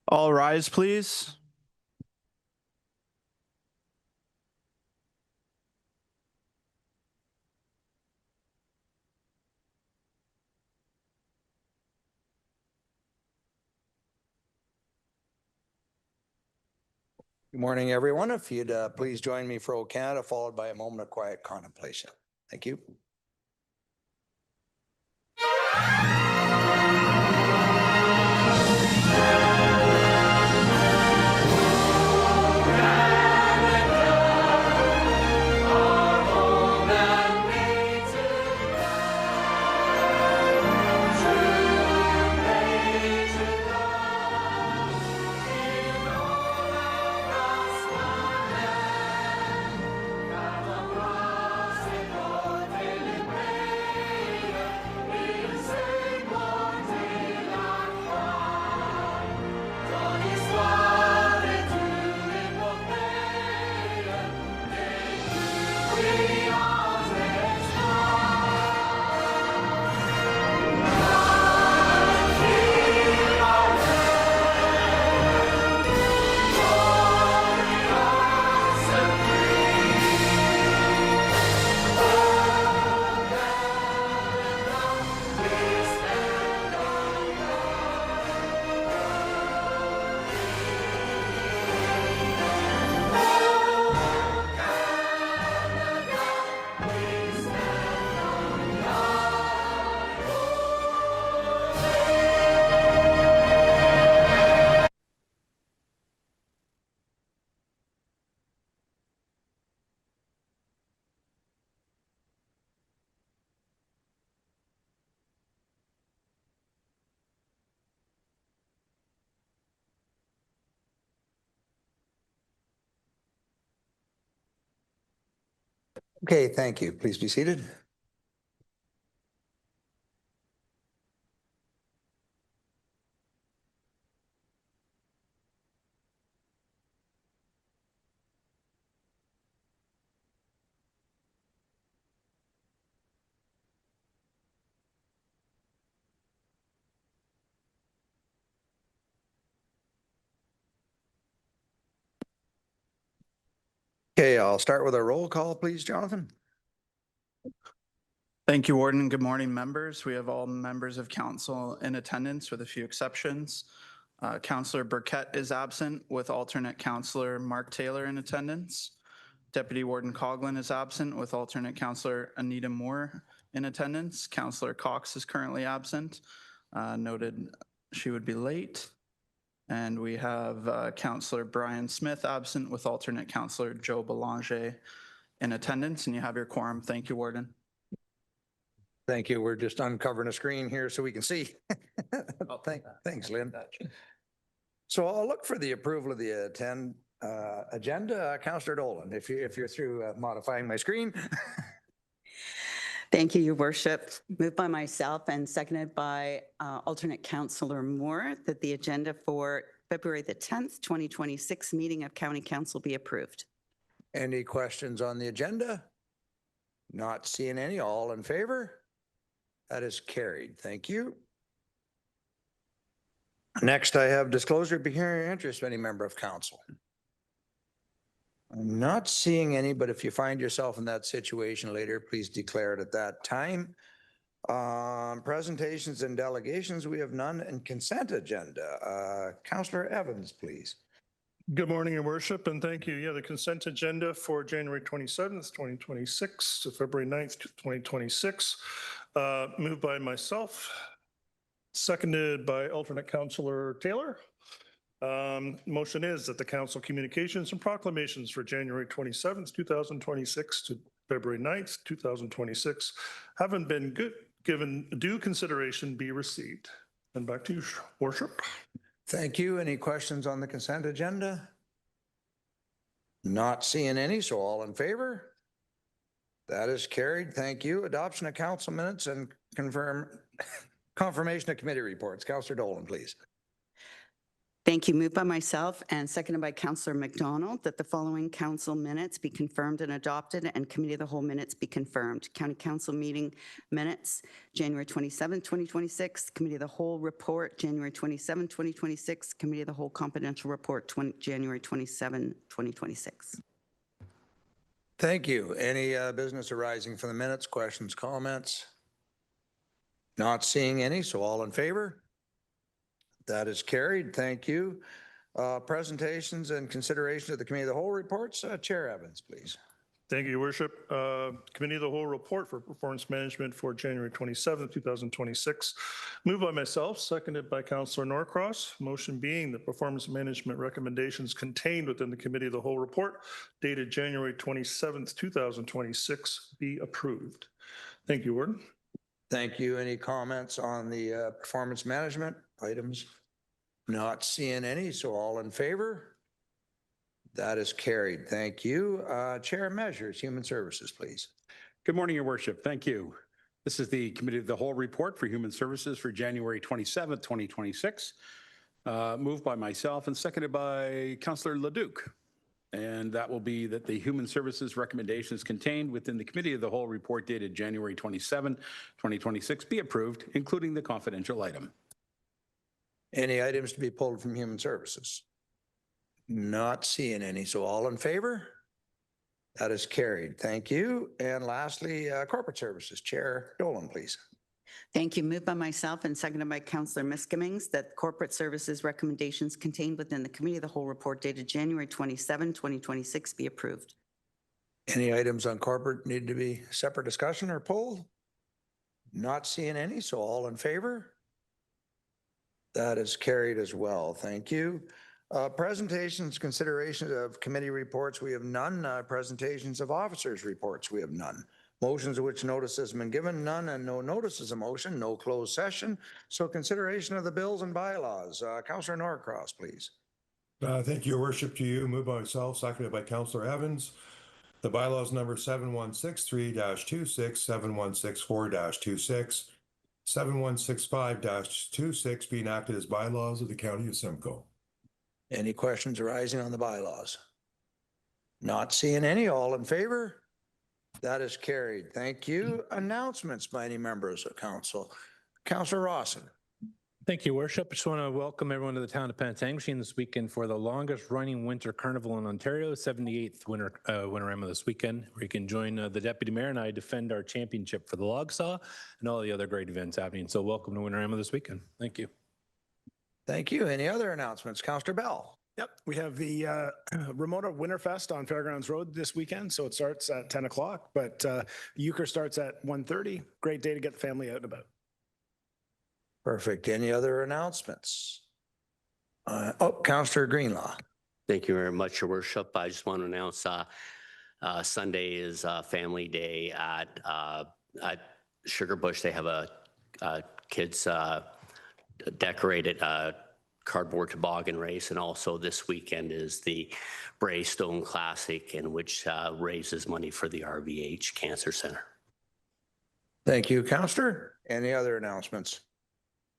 All rise, please. Good morning, everyone. If you'd please join me for O Canada, followed by a moment of quiet contemplation. Thank you. Okay, thank you. Please be seated. Okay, I'll start with a roll call, please, Jonathan. Thank you, Warden. Good morning, members. We have all members of council in attendance with a few exceptions. Councillor Burkett is absent with alternate councillor Mark Taylor in attendance. Deputy Warden Coughlin is absent with alternate councillor Anita Moore in attendance. Councillor Cox is currently absent. Noted she would be late. And we have Councillor Brian Smith absent with alternate councillor Joe Belanger in attendance, and you have your quorum. Thank you, Warden. Thank you. We're just uncovering a screen here so we can see. Thanks, Lynn. So I'll look for the approval of the agenda. Councillor Dolan, if you're through modifying my screen. Thank you, Your Worship. Moved by myself and seconded by alternate councillor Moore that the agenda for February the 10th, 2026 meeting of County Council be approved. Any questions on the agenda? Not seeing any. All in favor? That is carried. Thank you. Next, I have disclosure of pecuniary interest of any member of council. I'm not seeing any, but if you find yourself in that situation later, please declare it at that time. Presentations and delegations, we have none, and consent agenda. Councillor Evans, please. Good morning, Your Worship, and thank you. Yeah, the consent agenda for January 27th, 2026 to February 9th, 2026, moved by myself, seconded by alternate councillor Taylor. Motion is that the council communications and proclamations for January 27th, 2026 to February 9th, 2026 haven't been given due consideration be received. And back to you, Worship. Thank you. Any questions on the consent agenda? Not seeing any, so all in favor? That is carried. Thank you. Adoption of council minutes and confirmation of committee reports. Councillor Dolan, please. Thank you. Moved by myself and seconded by Councillor McDonald that the following council minutes be confirmed and adopted and committee of the whole minutes be confirmed. County Council meeting minutes, January 27, 2026. Committee of the whole report, January 27, 2026. Committee of the whole confidential report, January 27, 2026. Thank you. Any business arising from the minutes, questions, comments? Not seeing any, so all in favor? That is carried. Thank you. Presentations and consideration of the Committee of the Whole reports. Chair Evans, please. Thank you, Your Worship. Committee of the Whole report for performance management for January 27th, 2026. Moved by myself, seconded by Councillor Norcross. Motion being that performance management recommendations contained within the Committee of the Whole report dated January 27th, 2026 be approved. Thank you, Warden. Thank you. Any comments on the performance management items? Not seeing any, so all in favor? That is carried. Thank you. Chair Measures, Human Services, please. Good morning, Your Worship. Thank you. This is the Committee of the Whole report for Human Services for January 27th, 2026. Moved by myself and seconded by Councillor Leduc. And that will be that the Human Services recommendations contained within the Committee of the Whole report dated January 27, 2026 be approved, including the confidential item. Any items to be pulled from Human Services? Not seeing any, so all in favor? That is carried. Thank you. And lastly, Corporate Services, Chair Dolan, please. Thank you. Moved by myself and seconded by Councillor Miskimings that corporate services recommendations contained within the Committee of the Whole report dated January 27, 2026 be approved. Any items on corporate need to be separate discussion or pulled? Not seeing any, so all in favor? That is carried as well. Thank you. Presentations, considerations of committee reports, we have none. Presentations of officers' reports, we have none. Motions of which notice has been given, none, and no notices of motion, no closed session. So consideration of the bills and bylaws. Councillor Norcross, please. Thank you, Your Worship, to you. Moved by myself, seconded by Councillor Evans. The bylaws number 7163-26, 7164-26, 7165-26 be enacted as bylaws of the County of Simcoe. Any questions arising on the bylaws? Not seeing any. All in favor? That is carried. Thank you. Announcements by any members of council. Councillor Rawson. Thank you, Worship. I just want to welcome everyone to the town of Penetanguishene this weekend for the longest running winter carnival in Ontario, 78th Winterama this weekend, where you can join the Deputy Mayor and I defend our championship for the log saw and all the other great events happening. So welcome to Winterama this weekend. Thank you. Thank you. Any other announcements? Councillor Bell. Yep, we have the Ramona Winterfest on Fairgrounds Road this weekend, so it starts at 10 o'clock, but Euchre starts at 1:30. Great day to get the family out and about. Perfect. Any other announcements? Councillor Greenlaw. Thank you very much, Your Worship. I just want to announce Sunday is Family Day at Sugar Bush. They have a kids decorated cardboard toboggan race, and also this weekend is the Bray Stone Classic, in which raises money for the RVH Cancer Center. Thank you, Councillor. Any other announcements?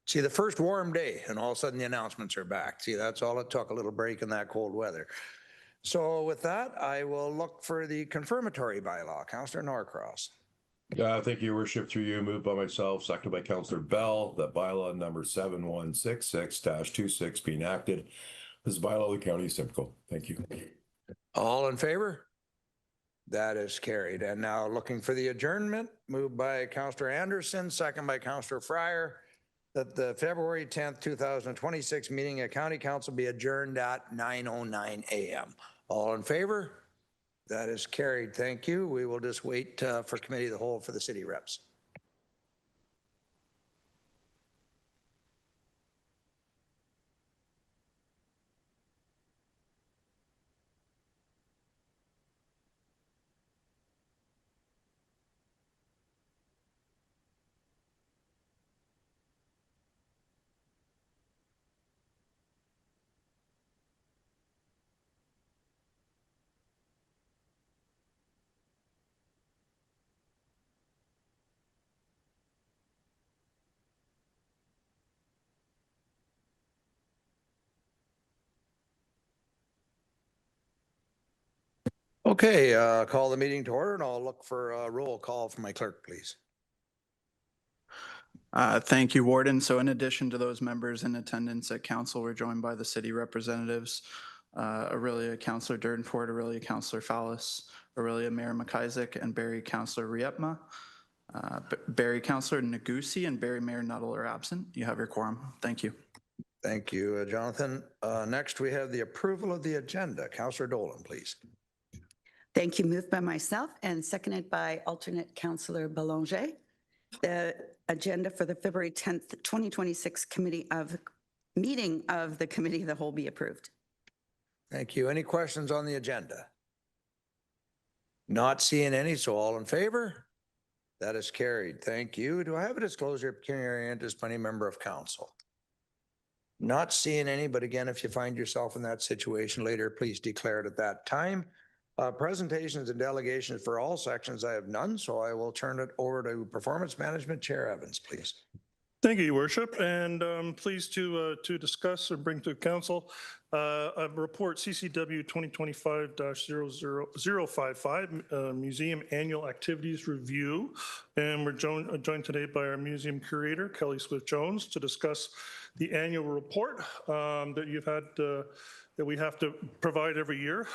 See, the first warm day and all of a sudden the announcements are back. See, that's all it took, a little break in that cold weather. So with that, I will look for the confirmatory bylaw. Councillor Norcross. Thank you, Your Worship, through you. Moved by myself, seconded by Councillor Bell, that bylaw number 7166-26 be enacted as bylaw of the County of Simcoe. Thank you. All in favor? That is carried. And now looking for the adjournment, moved by Councillor Anderson, second by Councillor Fryer, that the February 10th, 2026 meeting of County Council be adjourned at 9:09 a.m. All in favor? That is carried. Thank you. We will just wait for Committee of the Whole for the city reps. Okay, call the meeting to order, and I'll look for a roll call from my clerk, please. Thank you, Warden. So in addition to those members in attendance at council, we're joined by the city representatives, Aurelia Councillor Durdenford, Aurelia Councillor Fallis, Aurelia Mayor McIsaac, and Barrie Councillor Riepma. Barrie Councillor Nagusi and Barrie Mayor Nuttall are absent. You have your quorum. Thank you. Thank you, Jonathan. Next, we have the approval of the agenda. Councillor Dolan, please. Thank you. Moved by myself and seconded by alternate Councillor Belanger. The agenda for the February 10th, 2026 meeting of the Committee of the Whole be approved. Thank you. Any questions on the agenda? Not seeing any, so all in favor? That is carried. Thank you. Do I have a disclosure of pecuniary interest by any member of council? Not seeing any, but again, if you find yourself in that situation later, please declare it at that time. Presentations and delegations for all sections, I have none, so I will turn it over to Performance Management Chair Evans, please. Thank you, Your Worship, and I'm pleased to discuss or bring to council a report CCW 2025-0055 Museum Annual Activities Review. And we're joined today by our museum curator, Kelly Swift-Jones, to discuss the annual report that we have to provide every year.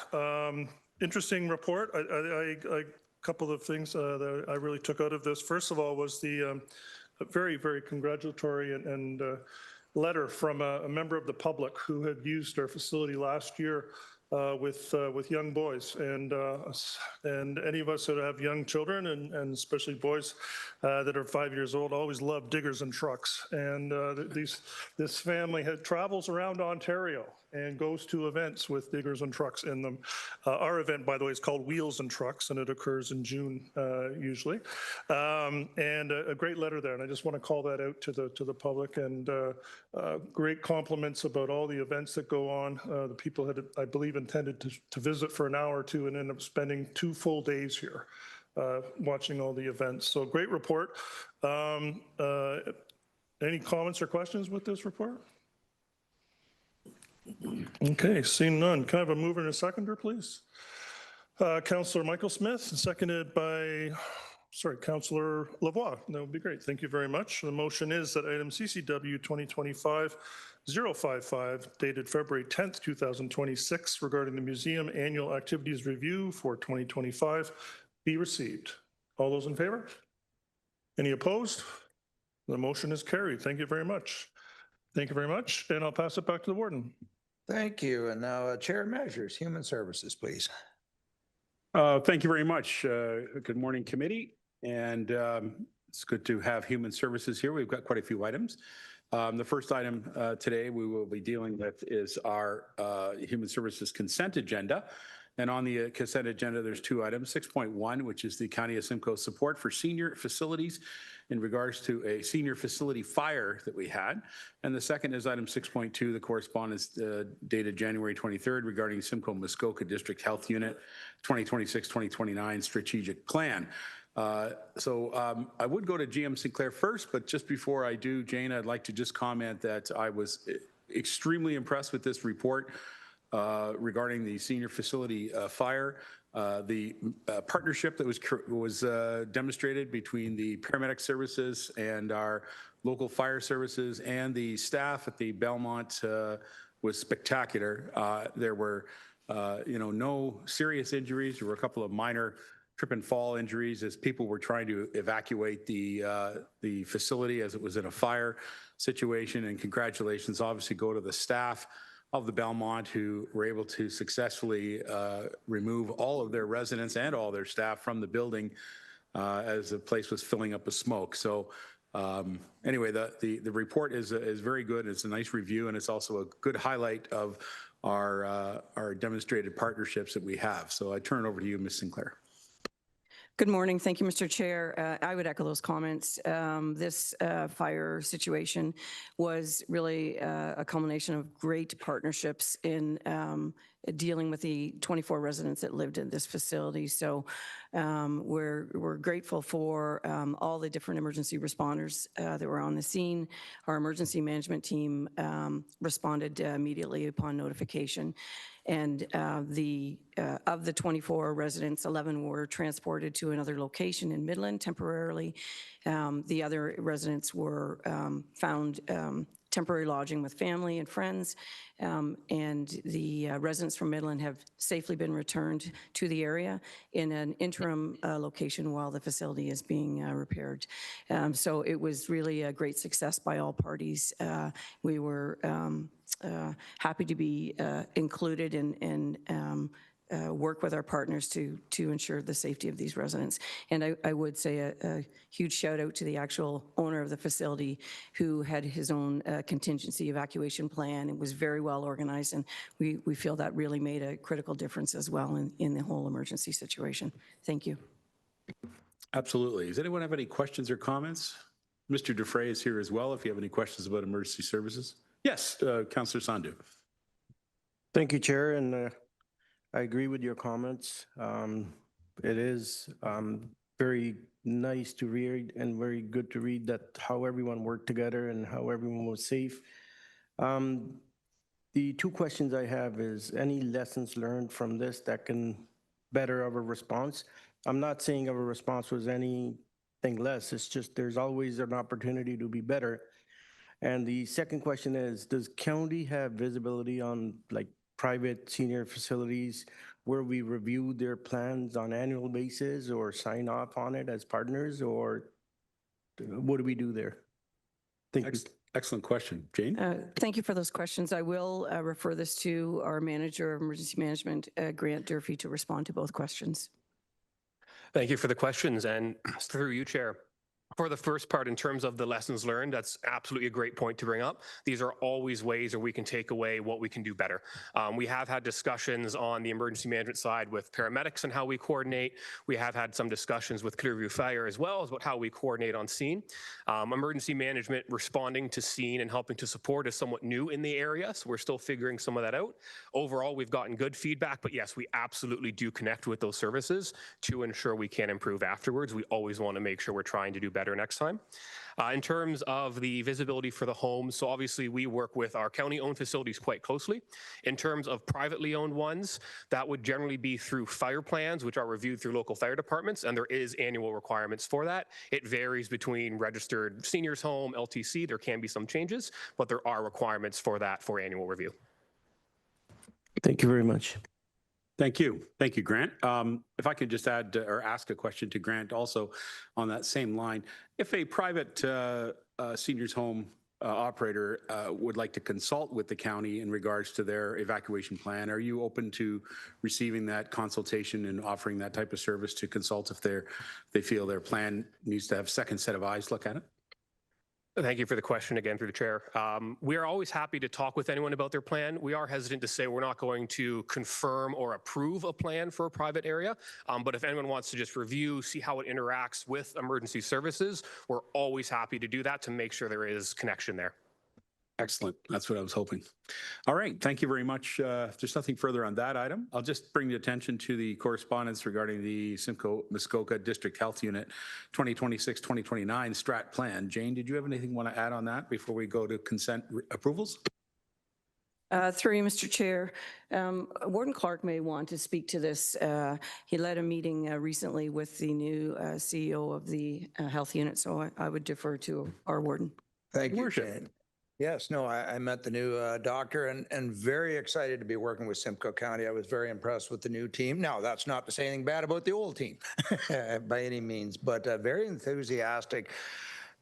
Interesting report. A couple of things that I really took out of this. First of all was the very, very congratulatory and letter from a member of the public who had used our facility last year with young boys and any of us that have young children and especially boys that are 5 years old always love diggers and trucks. And this family travels around Ontario and goes to events with diggers and trucks in them. Our event, by the way, is called Wheels and Trucks, and it occurs in June usually. And a great letter there, and I just want to call that out to the public. And great compliments about all the events that go on. The people had, I believe, intended to visit for an hour or two and end up spending 2 full days here watching all the events. So great report. Any comments or questions with this report? Okay, seeing none. Can I have a mover and a seconder, please? Councillor Michael Smith, seconded by, Councillor Lavoie. That would be great. Thank you very much. The motion is that item CCW 2025-055, dated February 10th, 2026, regarding the museum annual activities review for 2025, be received. All those in favor? Any opposed? The motion is carried. Thank you very much. Thank you very much. And I'll pass it back to the warden. Thank you. And now Chair Measures, Human Services, please. Thank you very much. Good morning, committee. And it's good to have Human Services here. We've got quite a few items. The first item today we will be dealing with is our Human Services consent agenda. And on the consent agenda, there's 2 items. 6.1, which is the County of Simcoe support for senior facilities in regards to a senior facility fire that we had. And the second is item 6.2, the correspondence dated January 23rd regarding Simcoe Muskoka District Health Unit 2026-2029 strategic plan. So I would go to GM Sinclair first, but just before I do, Jane, I'd like to just comment that I was extremely impressed with this report regarding the senior facility fire. The partnership that was demonstrated between the paramedic services and our local fire services and the staff at the Belmont was spectacular. There were, no serious injuries. There were a couple of minor trip and fall injuries as people were trying to evacuate the facility as it was in a fire situation. And congratulations, obviously, go to the staff of the Belmont who were able to successfully remove all of their residents and all their staff from the building as the place was filling up with smoke. So anyway, the report is very good. It's a nice review, and it's also a good highlight of our demonstrated partnerships that we have. So I turn it over to you, Ms. Sinclair. Good morning. Thank you, Mr. Chair. I would echo those comments. This fire situation was really a culmination of great partnerships in dealing with the 24 residents that lived in this facility. So we're grateful for all the different emergency responders that were on the scene. Our emergency management team responded immediately upon notification. And of the 24 residents, 11 were transported to another location in Midland temporarily. The other residents were found temporary lodging with family and friends, and the residents from Midland have safely been returned to the area in an interim location while the facility is being repaired. So it was really a great success by all parties. We were happy to be included and work with our partners to ensure the safety of these residents. And I would say a huge shout out to the actual owner of the facility who had his own contingency evacuation plan. It was very well organized, and we feel that really made a critical difference as well in the whole emergency situation. Thank you. Absolutely. Does anyone have any questions or comments? Mr. Dufresne is here as well if you have any questions about emergency services. Yes, Councillor Sandhu. Thank you, Chair, and I agree with your comments. It is very nice to read and very good to read that how everyone worked together and how everyone was safe. The two questions I have is any lessons learned from this that can better our response? I'm not saying our response was anything less. It's just there's always an opportunity to be better. And the second question is, does county have visibility on like private senior facilities where we review their plans on annual basis or sign off on it as partners, or what do we do there? Thank you. Excellent question. Jane? Thank you for those questions. I will refer this to our manager of emergency management, Grant Durfee, to respond to both questions. Thank you for the questions, and through you, Chair. For the first part, in terms of the lessons learned, that's absolutely a great point to bring up. These are always ways where we can take away what we can do better. We have had discussions on the emergency management side with paramedics and how we coordinate. We have had some discussions with Clearview Fire as well as about how we coordinate on scene. Emergency management responding to scene and helping to support is somewhat new in the area, so we're still figuring some of that out. Overall, we've gotten good feedback, but yes, we absolutely do connect with those services to ensure we can improve afterwards. We always want to make sure we're trying to do better next time. In terms of the visibility for the homes, so obviously we work with our county-owned facilities quite closely. In terms of privately owned ones, that would generally be through fire plans, which are reviewed through local fire departments, and there is annual requirements for that. It varies between registered seniors home, LTC, there can be some changes, but there are requirements for that for annual review. Thank you very much. Thank you. Thank you, Grant. If I could just add or ask a question to Grant also on that same line. If a private seniors home operator would like to consult with the county in regards to their evacuation plan, are you open to receiving that consultation and offering that type of service to consult if they feel their plan needs to have a second set of eyes look at it? Thank you for the question again through the chair. We are always happy to talk with anyone about their plan. We are hesitant to say we're not going to confirm or approve a plan for a private area. But if anyone wants to just review, see how it interacts with emergency services, we're always happy to do that to make sure there is connection there. Excellent. That's what I was hoping. All right. Thank you very much. If there's nothing further on that item, I'll just bring the attention to the correspondence regarding the Simcoe Muskoka District Health Unit 2026-2029 strat plan. Jane, did you have anything you want to add on that before we go to consent approvals? Through you, Mr. Chair. Warden Clark may want to speak to this. He led a meeting recently with the new CEO of the health unit, so I would defer to our warden. Thank you, Jane. Yes, no, I met the new doctor and very excited to be working with Simcoe County. I was very impressed with the new team. Now, that's not to say anything bad about the old team by any means, but very enthusiastic.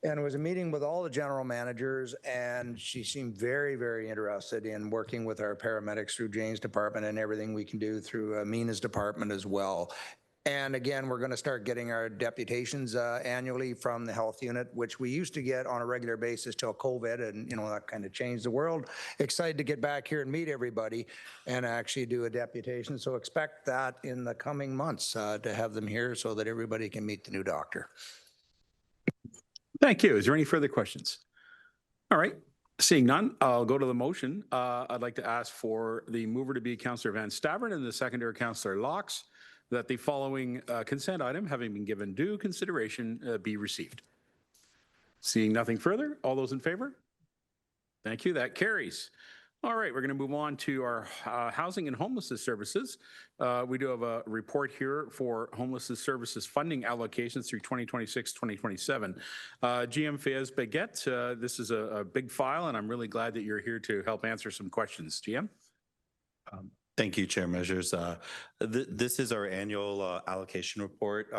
And it was a meeting with all the general managers, and she seemed very, very interested in working with our paramedics through Jane's department and everything we can do through Mina's department as well. And again, we're going to start getting our deputations annually from the health unit, which we used to get on a regular basis till COVID, and that kind of changed the world. Excited to get back here and meet everybody and actually do a deputation. So expect that in the coming months to have them here so that everybody can meet the new doctor. Thank you. Is there any further questions? All right. Seeing none, I'll go to the motion. I'd like to ask for the mover to be Councillor Van Staveren and the seconder Councillor Laux, that the following consent item, having been given due consideration, be received. Seeing nothing further, all those in favor? Thank you. That carries. All right, we're going to move on to our housing and homelessness services. We do have a report here for homelessness services funding allocations through 2026-2027. GM Fayez Baguette, this is a big file, and I'm really glad that you're here to help answer some questions. GM? Thank you, Chair Measures. This is our annual allocation report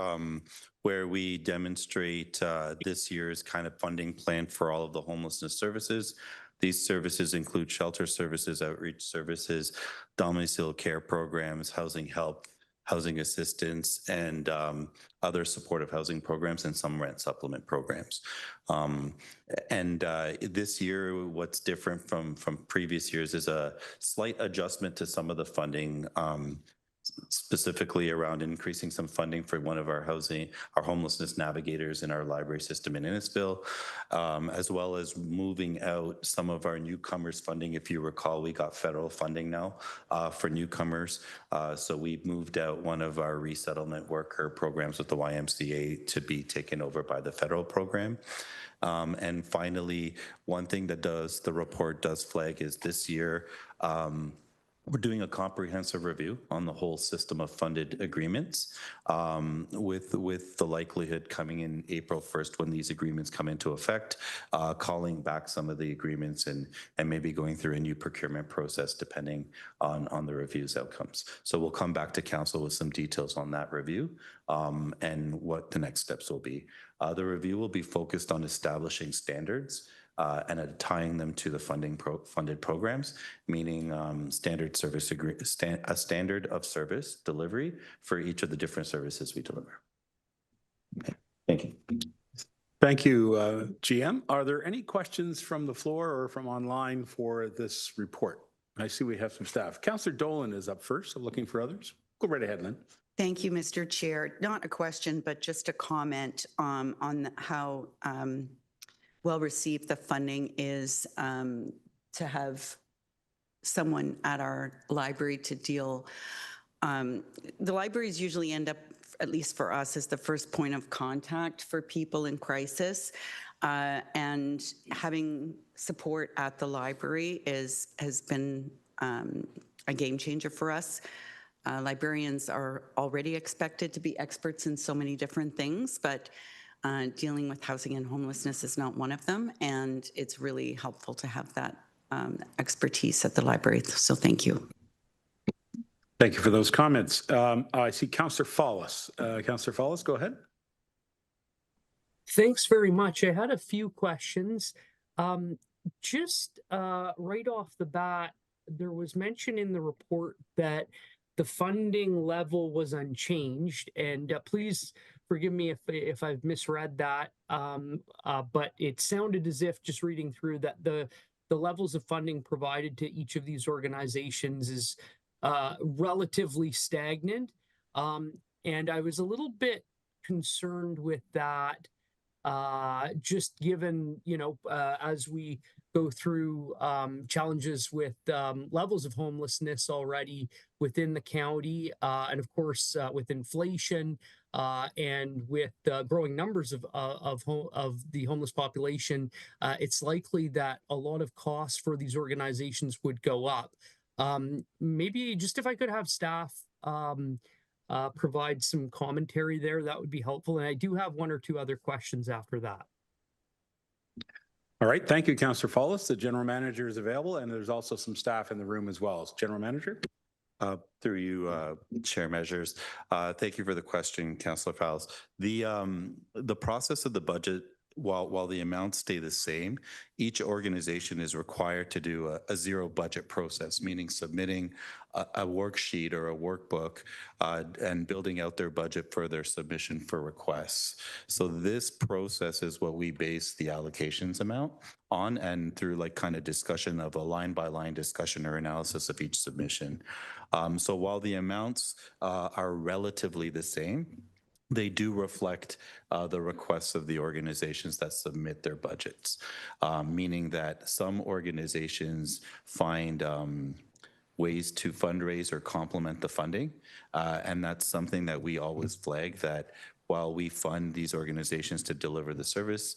where we demonstrate this year's kind of funding plan for all of the homelessness services. These services include shelter services, outreach services, domicile care programs, housing help, housing assistance, and other supportive housing programs, and some rent supplement programs. This year, what's different from previous years is a slight adjustment to some of the funding, specifically around increasing some funding for one of our homelessness navigators in our library system in Innisfil, as well as moving out some of our newcomers funding. If you recall, we got federal funding now for newcomers. So we moved out one of our resettlement worker programs with the YMCA to be taken over by the federal program. And finally, one thing that the report does flag is this year, we're doing a comprehensive review on the whole system of funded agreements, with the likelihood coming in April 1st when these agreements come into effect, calling back some of the agreements and maybe going through a new procurement process depending on the review's outcomes. So we'll come back to council with some details on that review and what the next steps will be. The review will be focused on establishing standards and tying them to the funded programs, meaning a standard of service delivery for each of the different services we deliver. Okay. Thank you. Thank you, GM. Are there any questions from the floor or from online for this report? I see we have some staff. Councillor Dolan is up first. I'm looking for others. Go right ahead, Lynn. Thank you, Mr. Chair. Not a question, but just a comment on how well received the funding is to have someone at our library to deal. The libraries usually end up, at least for us, as the first point of contact for people in crisis. And having support at the library has been a game changer for us. Librarians are already expected to be experts in so many different things, but dealing with housing and homelessness is not one of them, and it's really helpful to have that expertise at the library. So thank you. Thank you for those comments. I see Councillor Fallis. Councillor Fallis, go ahead. Thanks very much. I had a few questions. Just right off the bat, there was mention in the report that the funding level was unchanged, and please forgive me if I've misread that, but it sounded as if, just reading through, that the levels of funding provided to each of these organizations is relatively stagnant. And I was a little bit concerned with that, just given, as we go through challenges with levels of homelessness already within the county, and of course with inflation, and with growing numbers of the homeless population, it's likely that a lot of costs for these organizations would go up. Maybe just if I could have staff provide some commentary there, that would be helpful. And I do have one or two other questions after that. All right. Thank you, Councillor Fallis. The General Manager is available, and there's also some staff in the room as well. General Manager? Through you, Chair Measures. Thank you for the question, Councillor Fallis. The process of the budget, while the amounts stay the same, each organization is required to do a zero budget process, meaning submitting a worksheet or a workbook and building out their budget for their submission for requests. So this process is what we base the allocations amount on, and through kind of discussion of a line by line discussion or analysis of each submission. So while the amounts are relatively the same, they do reflect the requests of the organizations that submit their budgets, meaning that some organizations find ways to fundraise or complement the funding. And that's something that we always flag, that while we fund these organizations to deliver the service,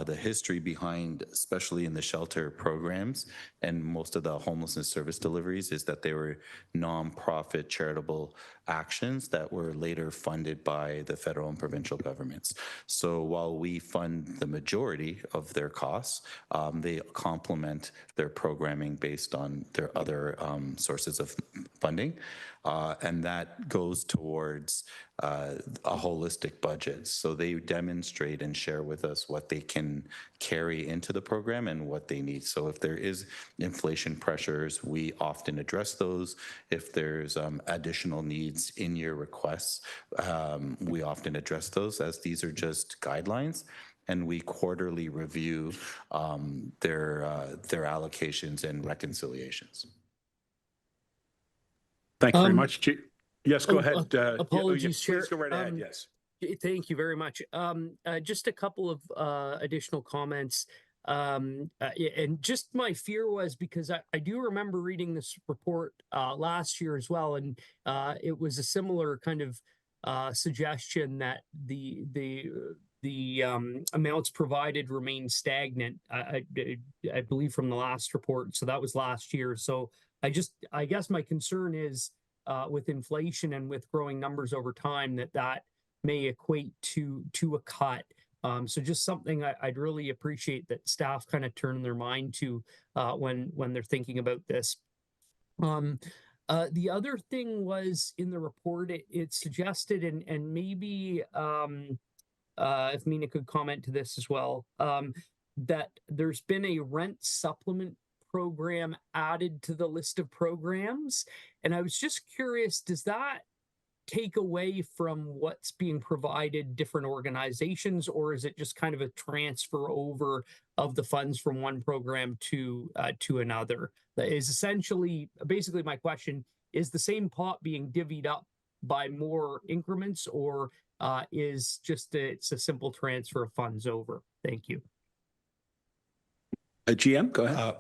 the history behind, especially in the shelter programs and most of the homelessness service deliveries, is that they were nonprofit charitable actions that were later funded by the federal and provincial governments. So while we fund the majority of their costs, they complement their programming based on their other sources of funding. And that goes towards a holistic budget. So they demonstrate and share with us what they can carry into the program and what they need. So if there is inflation pressures, we often address those. If there's additional needs in your requests, we often address those, as these are just guidelines. And we quarterly review their allocations and reconciliations. Thank you very much. Yes, go Oh, ahead. apologies, Chair. Please go right ahead, yes. Thank you very much. Just a couple of additional comments. And just my fear was, because I do remember reading this report last year as well, and it was a similar kind of suggestion that the amounts provided remain stagnant. I believe from the last report, so that was last year. So I guess my concern is with inflation and with growing numbers over time, that may equate to a cut. So just something I'd really appreciate that staff kind of turn their mind to when they're thinking about this. The other thing was, in the report, it suggested, and maybe if Mina could comment to this as well, that there's been a rent supplement program added to the list of programs. And I was just curious, does that take away from what's being provided different organizations, or is it just kind of a transfer over of the funds from one program to another? That is essentially, basically my question, is the same pot being divvied up by more increments, or is just it's a simple transfer of funds over? Thank you. GM, go ahead.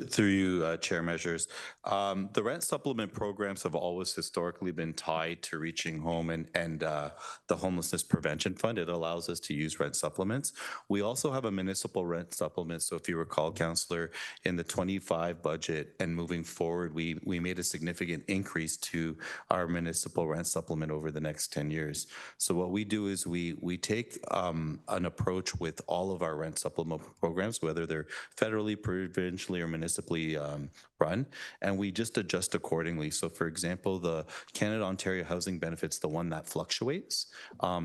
Through you, Chair Measures. The rent supplement programs have always historically been tied to Reaching Home and the Homelessness Prevention Fund. It allows us to use rent supplements. We also have a municipal rent supplement. So if you recall, Councillor, in the 25 budget and moving forward, we made a significant increase to our municipal rent supplement over the next 10 years. So what we do is we take an approach with all of our rent supplement programs, whether they're federally, provincially, or municipally run, and we just adjust accordingly. So for example, the Canada Ontario Housing Benefit's the one that fluctuates.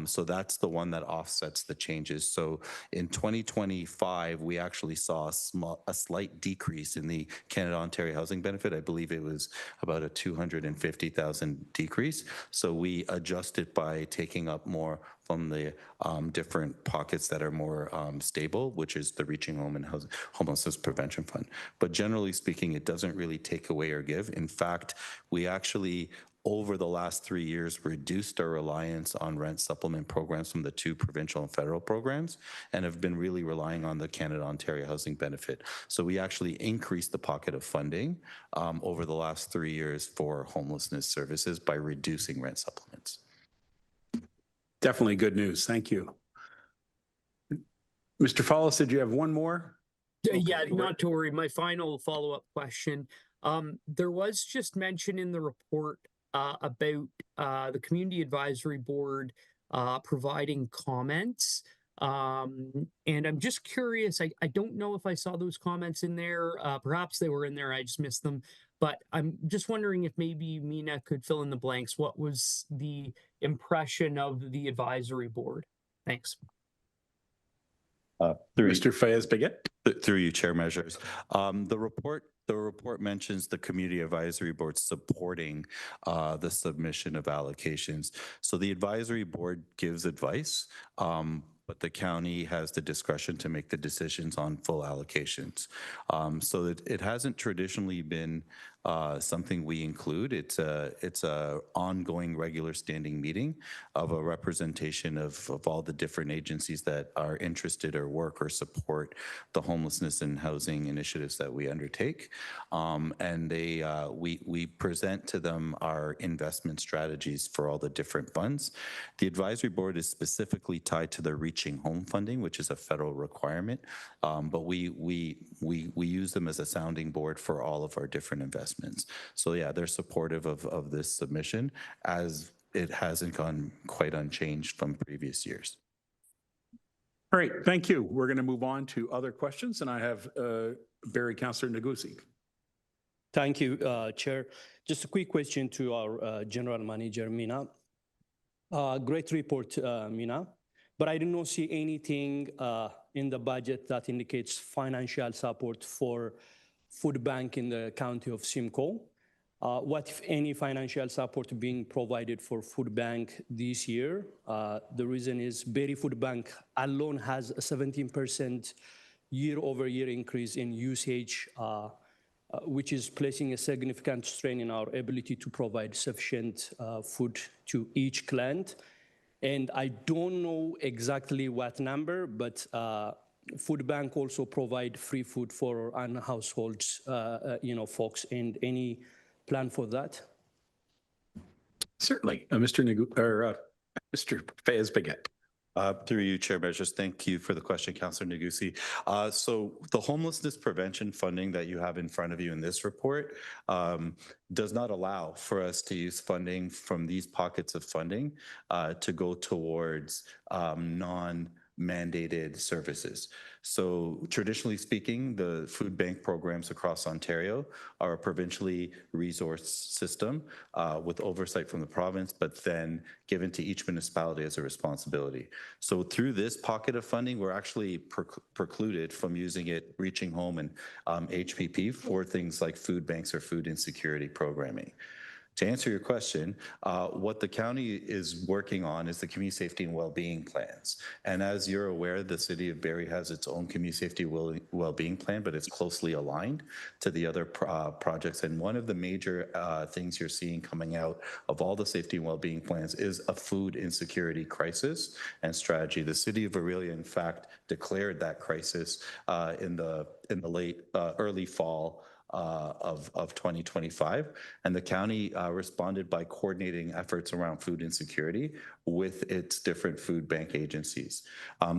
So that's the one that offsets the changes. So in 2025, we actually saw a slight decrease in the Canada Ontario Housing Benefit. I believe it was about a 250,000 decrease. So we adjusted by taking up more from the different pockets that are more stable, which is the Reaching Home and Homelessness Prevention Fund. But generally speaking, it doesn't really take away or give. In fact, we actually, over the last 3 years, reduced our reliance on rent supplement programs from the 2 provincial and federal programs, and have been really relying on the Canada Ontario Housing Benefit. So we actually increased the pocket of funding over the last 3 years for homelessness services by reducing rent supplements. Definitely good news. Thank you. Mr. Follis, did you have one more? Yeah, not to worry. My final follow-up question. There was just mention in the report about the Community Advisory Board providing comments. And I'm just curious, I don't know if I saw those comments in there. Perhaps they were in there, I just missed them. But I'm just wondering if maybe Mina could fill in the blanks. What was the impression of the advisory board? Thanks. Mr. Fayez-Beguet. Through you, Chair Measures. The report mentions the Community Advisory Board supporting the submission of allocations. So the advisory board gives advice, but the county has the discretion to make the decisions on full allocations. So it hasn't traditionally been something we include. It's a ongoing regular standing meeting of a representation of all the different agencies that are interested or work or support the homelessness and housing initiatives that we undertake. And we present to them our investment strategies for all the different funds. The advisory board is specifically tied to the Reaching Home funding, which is a federal requirement, but we use them as a sounding board for all of our different investments. So yeah, they're supportive of this submission, as it hasn't gone quite unchanged from previous years. All right, thank you. We're going to move on to other questions, and I have Barrie Councillor Negussi. Thank you, Chair. Just a quick question to our General Manager, Mina. Great report, Mina, but I do not see anything in the budget that indicates financial support for food bank in the county of Simcoe. What, if any, financial support being provided for food bank this year? The reason is Barrie Food Bank alone has a 17% year-over-year increase in usage, which is placing a significant strain in our ability to provide sufficient food to each client. And I don't know exactly what number, but food bank also provide free food for households, folks, and any plan for that? Certainly. Mr. Fayez-Baguette. Through you, Chair Measures, thank you for the question, Councillor Negussi. So the homelessness prevention funding that you have in front of you in this report does not allow for us to use funding from these pockets of funding to go towards non-mandated services. So traditionally speaking, the food bank programs across Ontario are a provincially resourced system with oversight from the province, but then given to each municipality as a responsibility. So through this pocket of funding, we're actually precluded from using it, Reaching Home and HPP, for things like food banks or food insecurity programming. To answer your question, what the county is working on is the community safety and well-being plans. And as you're aware, the city of Barrie has its own community safety well-being plan, but it's closely aligned to the other projects. And one of the major things you're seeing coming out of all the safety and well-being plans is a food insecurity crisis and strategy. The city of Aurelia, in fact, declared that crisis in the early fall of 2025, and the county responded by coordinating efforts around food insecurity with its different food bank agencies.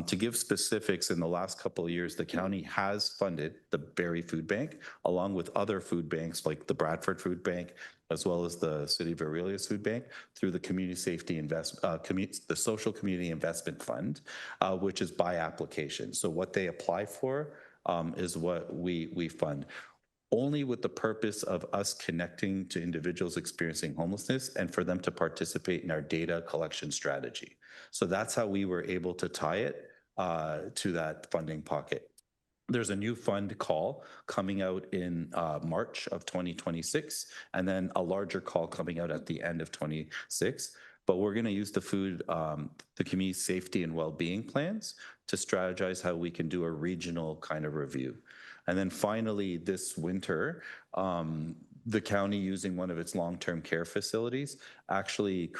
To give specifics, in the last couple of years, the county has funded the Barrie Food Bank, along with other food banks like the Bradford Food Bank, as well as the City of Aurelia's Food Bank, through the Community Safety the Social Community Investment Fund, which is by application. So what they apply for is what we fund, only with the purpose of us connecting to individuals experiencing homelessness and for them to participate in our data collection strategy. So that's how we were able to tie it to that funding pocket. There's a new fund call coming out in March of 2026, and then a larger call coming out at the end of 26. But we're going to use the community safety and well-being plans to strategize how we can do a regional kind of review. And then finally, this winter, the county, using one of its long-term care facilities, actually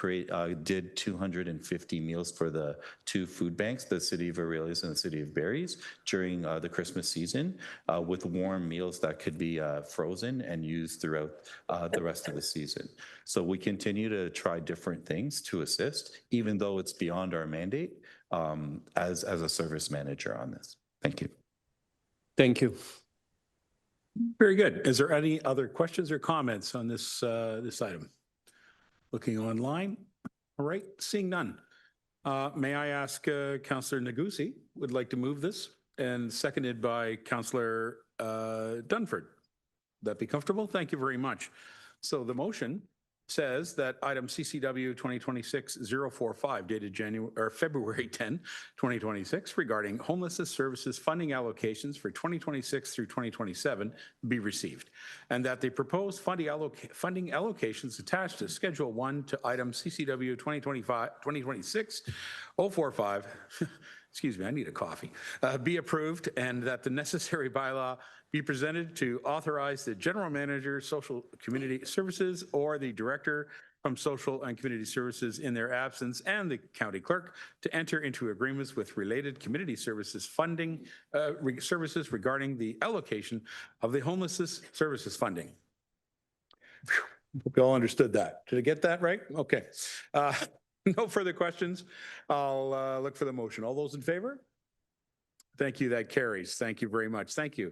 did 250 meals for the two food banks, the City of Aurelia's and the City of Barrie's, during the Christmas season, with warm meals that could be frozen and used throughout the rest of the season. So we continue to try different things to assist, even though it's beyond our mandate as a service manager on this. Thank you. Thank you. Very good. Is there any other questions or comments on this item? Looking online. All right, seeing none. May I ask Councillor Negussi would like to move this, and seconded by Councillor Dunford. That be comfortable? Thank you very much. So the motion says that item CCW 2026-045 dated February 10, 2026 regarding homelessness services funding allocations for 2026 through 2027 be received, and that the proposed funding allocations attached to Schedule 1 to item CCW 2026-045 excuse me, I need a coffee, be approved, and that the necessary bylaw be presented to authorize the general manager, social community services, or the director from social and community services in their absence, and the county clerk to enter into agreements with related community services funding services regarding the allocation of the homelessness services funding. Whew. Hope you all understood that. Did I get that right? Okay. No further questions. I'll look for the motion. All those in favor? Thank you. That carries. Thank you very much. Thank you.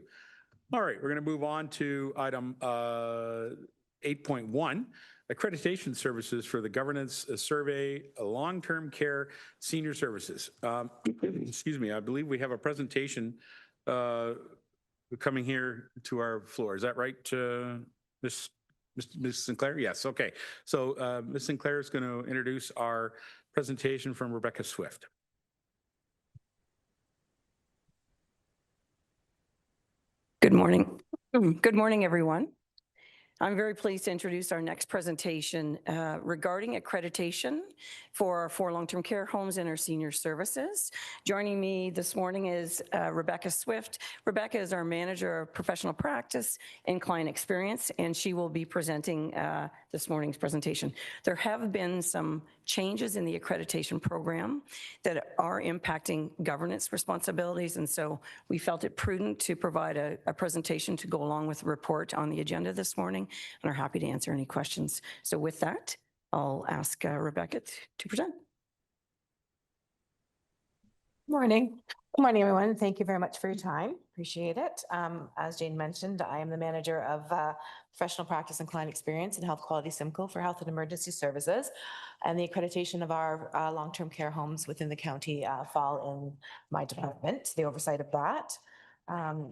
All right, we're going to move on to item 8.1, accreditation services for the governance survey, long-term care senior services. Excuse me, I believe we have a presentation coming here to our floor. Is that right, Ms. Sinclair? Yes, okay. So Ms. Sinclair is going to introduce our presentation from Rebecca Swift. Good morning. Good morning, everyone. I'm very pleased to introduce our next presentation regarding accreditation for our 4 long-term care homes and our senior services. Joining me this morning is Rebecca Swift. Rebecca is our manager of professional practice and client experience, and she will be presenting this morning's presentation. There have been some changes in the accreditation program that are impacting governance responsibilities, and so we felt it prudent to provide a presentation to go along with the report on the agenda this morning, and are happy to answer any questions. So with that, I'll ask Rebecca to present. Morning. Good morning, everyone. Thank you very much for your time. Appreciate it. As Jane mentioned, I am the manager of professional practice and client experience and health quality Simcoe for health and emergency services. And the accreditation of our long-term care homes within the county fall in my department, the oversight of that.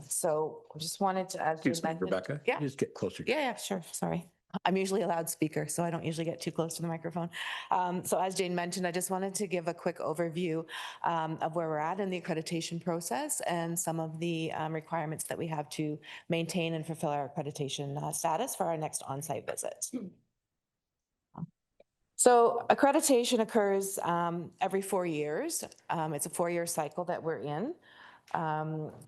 So I just wanted to, as Excuse me, Rebecca. Yeah. Just get closer. Yeah, sure. Sorry. I'm usually a loudspeaker, so I don't usually get too close to the microphone. So as Jane mentioned, I just wanted to give a quick overview of where we're at in the accreditation process and some of the requirements that we have to maintain and fulfill our accreditation status for our next on-site visit. So accreditation occurs every 4 years. It's a 4-year cycle that we're in.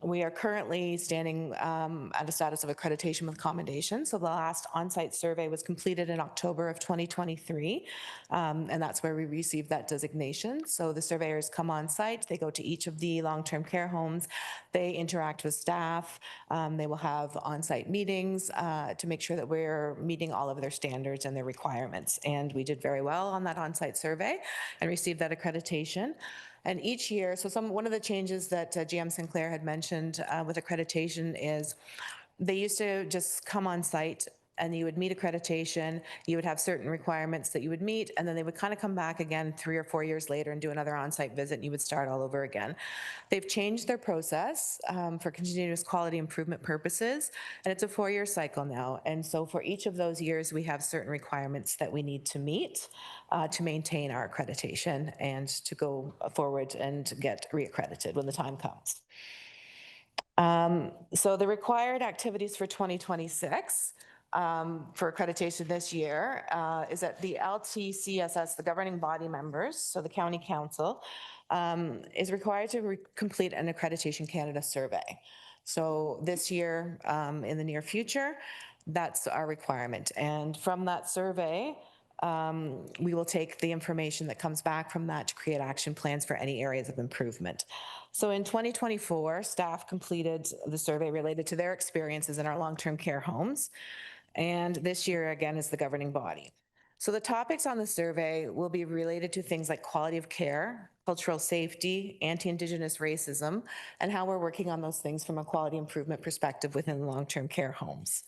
We are currently standing at a status of accreditation with commendation. So the last on-site survey was completed in October of 2023, and that's where we received that designation. So the surveyors come on site, they go to each of the long-term care homes, they interact with staff, they will have on-site meetings to make sure that we're meeting all of their standards and their requirements. And we did very well on that on-site survey and received that accreditation. And each year, so one of the changes that GM Sinclair had mentioned with accreditation is they used to just come on site and you would meet accreditation, you would have certain requirements that you would meet, and then they would kind of come back again 3 or 4 years later and do another on-site visit, and you would start all over again. They've changed their process for continuous quality improvement purposes, and it's a 4-year cycle now. And so for each of those years, we have certain requirements that we need to meet to maintain our accreditation and to go forward and get reaccredited when the time comes. So the required activities for 2026 for accreditation this year is that the LTCSS, the governing body members, so the county council, is required to complete an Accreditation Canada survey. So this year, in the near future, that's our requirement. And from that survey, we will take the information that comes back from that to create action plans for any areas of improvement. So in 2024, staff completed the survey related to their experiences in our long-term care homes. And this year, again, is the governing body. So the topics on the survey will be related to things like quality of care, cultural safety, anti-Indigenous racism, and how we're working on those things from a quality improvement perspective within long-term care homes.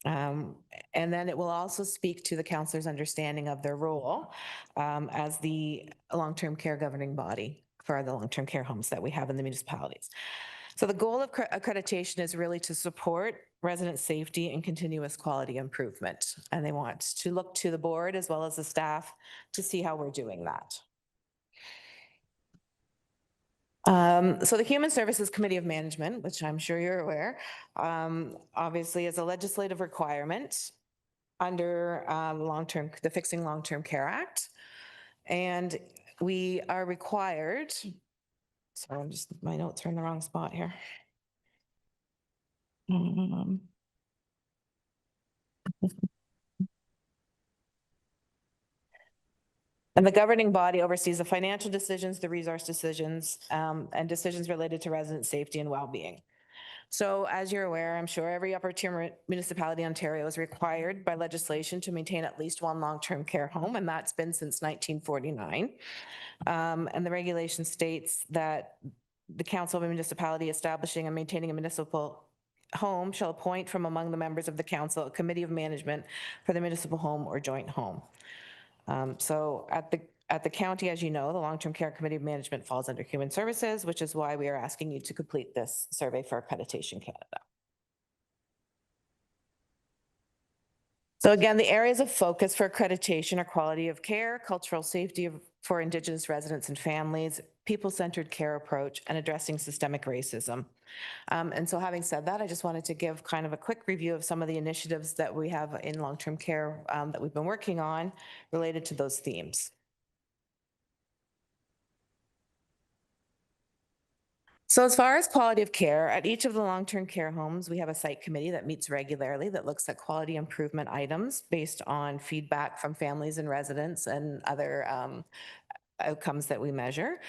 And then it will also speak to the counselor's understanding of their role as the long-term care governing body for the long-term care homes that we have in the municipalities. So the goal of accreditation is really to support resident safety and continuous quality improvement. And they want to look to the board as well as the staff to see how we're doing that. So the Human Services Committee of Management, which I'm sure you're aware, obviously is a legislative requirement under the Fixing Long-Term Care Act. And we are required So I'm just, my notes are in the wrong spot here. And the governing body oversees the financial decisions, the resource decisions, and decisions related to resident safety and well-being. So as you're aware, I'm sure every upper tier municipality in Ontario is required by legislation to maintain at least one long-term care home, and that's been since 1949. And the regulation states that the council of a municipality establishing and maintaining a municipal home shall appoint from among the members of the council a committee of management for the municipal home or joint home. So at the county, as you know, the Long-Term Care Committee of Management falls under Human Services, which is why we are asking you to complete this survey for Accreditation Canada. So again, the areas of focus for accreditation are quality of care, cultural safety for Indigenous residents and families, people-centered care approach, and addressing systemic racism. And so having said that, I just wanted to give kind of a quick review of some of the initiatives that we have in long-term care that we've been working on related to those themes. So as far as quality of care, at each of the long-term care homes, we have a site committee that meets regularly that looks at quality improvement items based on feedback from families and residents and other outcomes that we measure.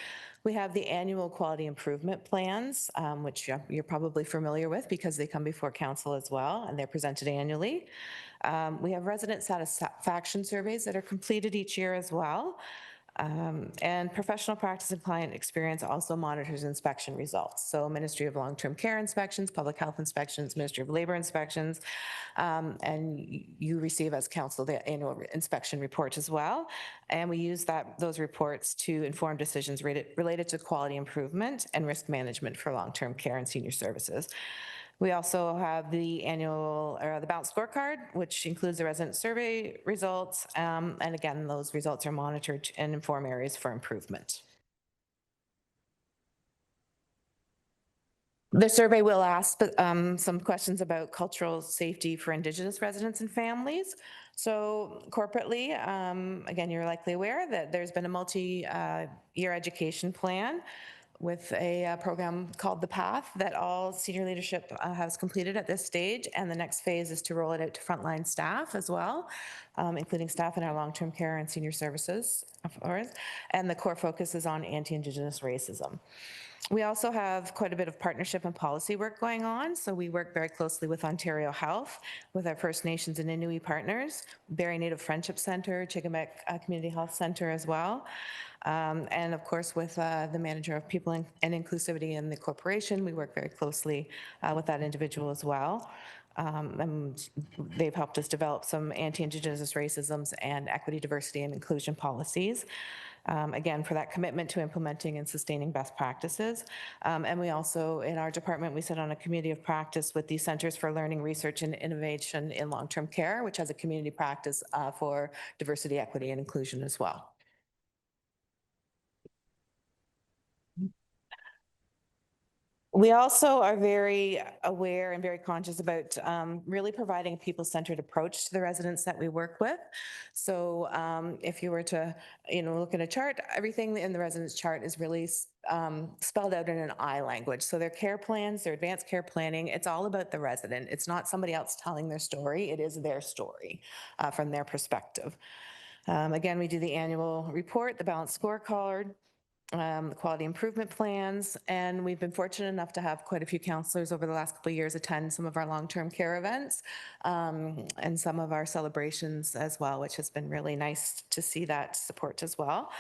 We have the annual quality improvement plans, which you're probably familiar with because they come before council as well, and they're presented annually. We have resident satisfaction surveys that are completed each year as well. And professional practice and client experience also monitors inspection results. So Ministry of Long-Term Care inspections, public health inspections, Ministry of Labor inspections, and you receive as council the annual inspection report as well. And we use those reports to inform decisions related to quality improvement and risk management for long-term care and senior services. We also have the annual, or the balanced scorecard, which includes the resident survey results. And again, those results are monitored and inform areas for improvement. The survey will ask some questions about cultural safety for Indigenous residents and families. So corporately, again, you're likely aware that there's been a multi-year education plan with a program called The Path that all senior leadership has completed at this stage. And the next phase is to roll it out to frontline staff as well, including staff in our long-term care and senior services, of course. And the core focus is on anti-Indigenous racism. We also have quite a bit of partnership and policy work going on. So we work very closely with Ontario Health, with our First Nations and Inuit partners, Barrie Native Friendship Centre, Chigamek Community Health Centre as well. And of course, with the manager of people and inclusivity in the corporation, we work very closely with that individual as well. And they've helped us develop some anti-Indigenous racism and equity, diversity, and inclusion policies. Again, for that commitment to implementing and sustaining best practices. And we also, in our department, we sit on a committee of practice with the Centers for Learning, Research, and Innovation in Long-Term Care, which has a community practice for diversity, equity, and inclusion as well. We also are very aware and very conscious about really providing a people-centered approach to the residents that we work with. So if you were to, look at a chart, everything in the residents chart is really spelled out in an I language. So their care plans, their advanced care planning, it's all about the resident. It's not somebody else telling their story. It is their story from their perspective. Again, we do the annual report, the balanced scorecard, the quality improvement plans, and we've been fortunate enough to have quite a few counselors over the last couple of years attend some of our long-term care events and some of our celebrations as well, which has been really nice to see that support as well.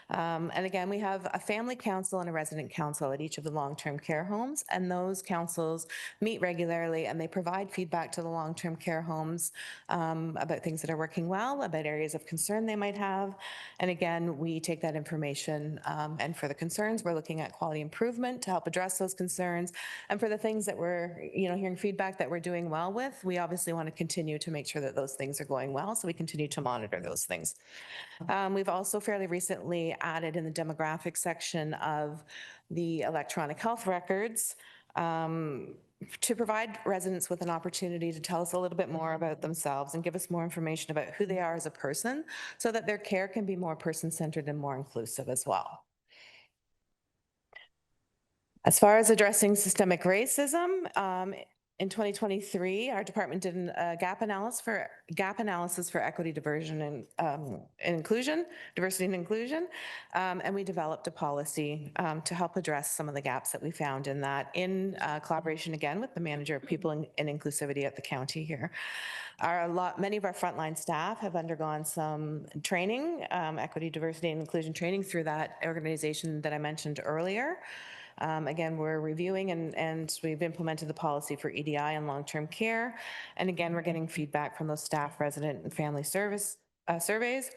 And again, we have a family council and a resident council at each of the long-term care homes, and those councils meet regularly and they provide feedback to the long-term care homes about things that are working well, about areas of concern they might have. And again, we take that information and for the concerns, we're looking at quality improvement to help address those concerns. And for the things that we're, hearing feedback that we're doing well with, we obviously want to continue to make sure that those things are going well. So we continue to monitor those things. We've also fairly recently added in the demographic section of the electronic health records to provide residents with an opportunity to tell us a little bit more about themselves and give us more information about who they are as a person so that their care can be more person-centered and more inclusive as well. As far as addressing systemic racism, in 2023, our department did a gap analysis for equity, diversion, and inclusion, diversity and inclusion, and we developed a policy to help address some of the gaps that we found in that, in collaboration again with the manager of people and inclusivity at the county here. Many of our frontline staff have undergone some training, equity, diversity, and inclusion training through that organization that I mentioned earlier. Again, we're reviewing and we've implemented the policy for EDI and long-term care. And again, we're getting feedback from those staff, resident, and family service surveys.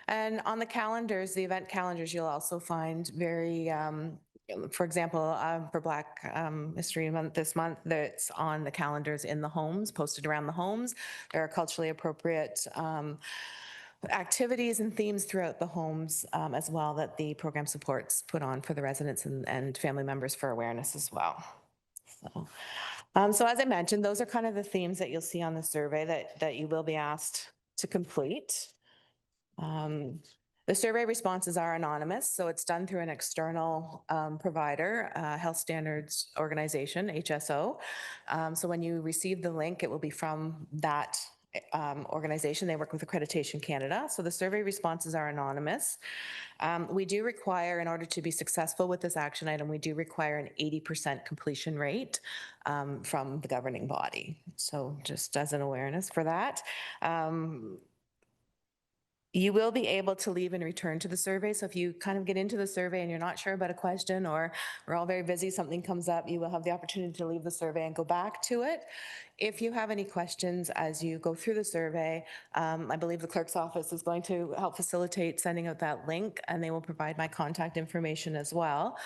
And on the calendars, the event calendars, you'll also find very, for example, for Black History Month this month, that's on the calendars in the homes, posted around the homes. There are culturally appropriate activities and themes throughout the homes as well that the program supports put on for the residents and family members for awareness as well. So as I mentioned, those are kind of the themes that you'll see on the survey that you will be asked to complete. The survey responses are anonymous, so it's done through an external provider, Health Standards Organization, HSO. So when you receive the link, it will be from that organization. They work with Accreditation Canada. So the survey responses are anonymous. We do require, in order to be successful with this action item, we do require an 80% completion rate from the governing body. So just as an awareness for that. You will be able to leave and return to the survey. So if you kind of get into the survey and you're not sure about a question, or we're all very busy, something comes up, you will have the opportunity to leave the survey and go back to it. If you have any questions as you go through the survey, I believe the clerk's office is going to help facilitate sending out that link, and they will provide my contact information as well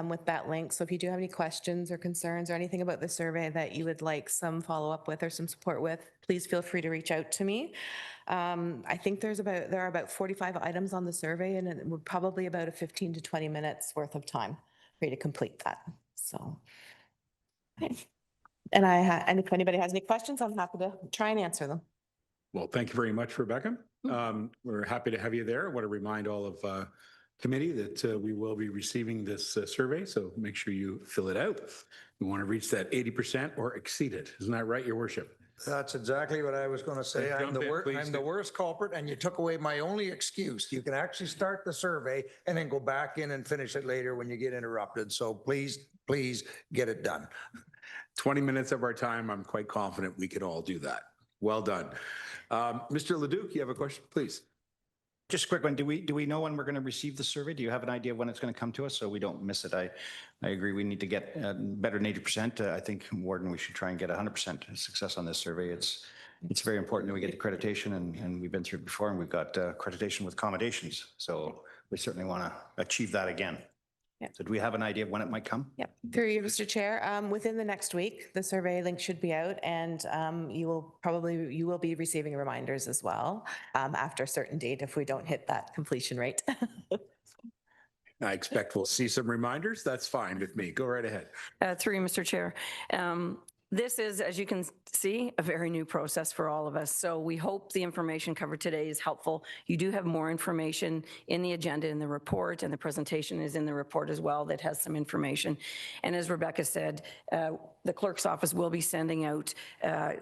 with that link. So if you do have any questions or concerns or anything about the survey that you would like some follow-up with or some support with, please feel free to reach out to me. I think there are about 45 items on the survey, and it would probably about a 15 to 20 minutes worth of time for you to complete that. So, okay. And if anybody has any questions, I'm happy to try and answer them. Well, thank you very much, Rebecca. We're happy to have you there. I want to remind all of committee that we will be receiving this survey, so make sure you fill it out. We want to reach that 80% or exceed it. Isn't that right, Your Worship? That's exactly what I was going to say. I'm Jump in, the worst culprit, and you took away my only excuse. You can actually start the survey and then go back in and finish it later when you get interrupted. So please get it done. 20 minutes of our time. I'm quite confident we could all do that. Well done. Mr. Leduc, you have a question, please. Just a quick one. Do we know when we're going to receive the survey? Do you have an idea of when it's going to come to us so we don't miss it? I agree. We need to get better than 80%. I think, Warden, we should try and get 100% success on this survey. It's very important that we get accreditation, and we've been through it before, and we've got accreditation with accommodations. So we certainly want to achieve that again. Yep. So do we have an idea of when it might come? Yep. Through you, Mr. Chair. Within the next week, the survey link should be out, and you will be receiving reminders as well after a certain date if we don't hit that completion rate. I expect we'll see some reminders. That's fine with me. Go right ahead. Through you, Mr. Chair. This is, as you can see, a very new process for all of us. So we hope the information covered today is helpful. You do have more information in the agenda, in the report, and the presentation is in the report as well that has some information. And as Rebecca said, the clerk's office will be sending out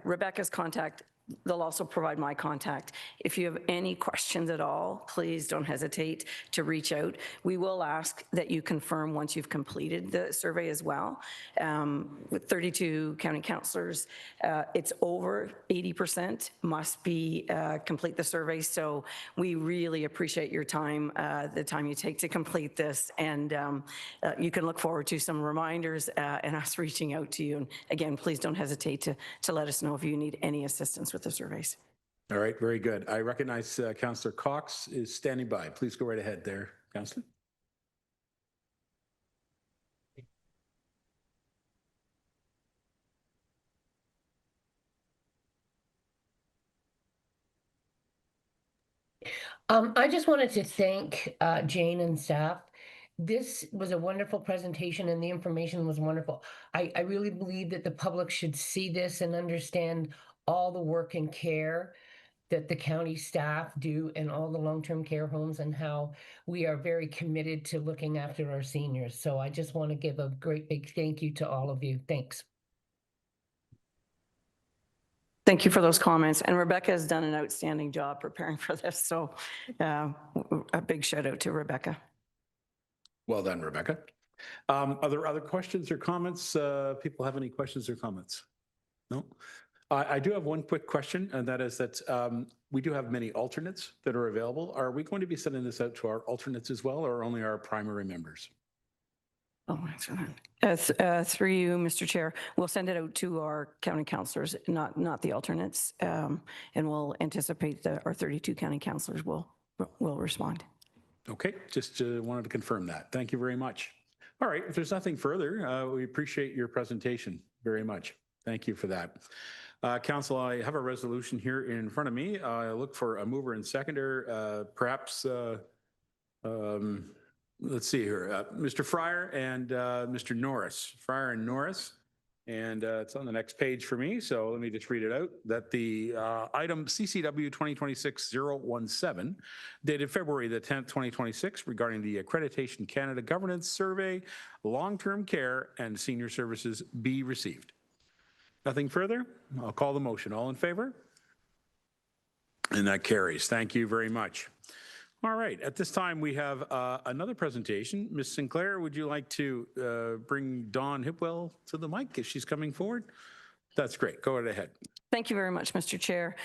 Rebecca's contact. They'll also provide my contact. If you have any questions at all, please don't hesitate to reach out. We will ask that you confirm once you've completed the survey as well. With 32 county councillors, it's over 80% must be complete the survey. So we really appreciate your time, the time you take to complete this. And you can look forward to some reminders and us reaching out to you. And again, please don't hesitate to let us know if you need any assistance with the surveys. All right, very good. I recognize Councillor Cox is standing by. Please go right ahead there, Councillor. I just wanted to thank Jane and staff. This was a wonderful presentation and the information was wonderful. I really believe that the public should see this and understand all the work and care that the county staff do in all the long-term care homes and how we are very committed to looking after our seniors. So I just want to give a great big thank you to all of you. Thanks. Thank you for those comments. And Rebecca has done an outstanding job preparing for this. So a big shout out to Rebecca. Well done, Rebecca. Are there other questions or comments? People have any questions or comments? No? I do have one quick question, and that is that we do have many alternates that are available. Are we going to be sending this out to our alternates as well, or only our primary members? Oh, through you, Mr. Chair, we'll send it out to our county councillors, not the alternates, and we'll anticipate that our 32 county councillors will respond. Okay, just wanted to confirm that. Thank you very much. All right, if there's nothing further, we appreciate your presentation very much. Thank you for that. Council, I have a resolution here in front of me. I look for a mover and seconder, perhaps, let's see here, Mr. Fryer and Mr. Norris, Fryer and Norris. And it's on the next page for me, so let me just read it out. That the item CCW 2026-017, dated February the 10th, 2026, regarding the Accreditation Canada Governance Survey, long-term care and senior services be received. Nothing further? I'll call the motion. All in favor? And that carries. Thank you very much. All right, at this time we have another presentation. Ms. Sinclair, would you like to bring Dawn Hipwell to the mic if she's coming forward? That's great, go right ahead. Thank you very much, Mr. Chair.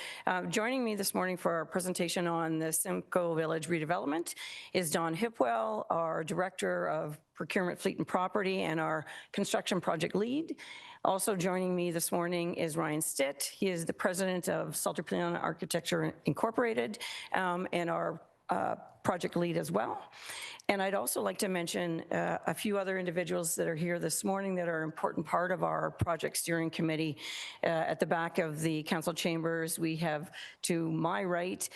Joining me this morning for our presentation on the Simcoe Village redevelopment is Dawn Hipwell, our Director of Procurement, Fleet and Property, and our construction project lead. Also joining me this morning is Ryan Stitt. He is the President of Salter Plan Architecture Incorporated, and our project lead as well. And I'd also like to mention a few other individuals that are here this morning that are an important part of our project steering committee. At the back of the council chambers, we have to my right,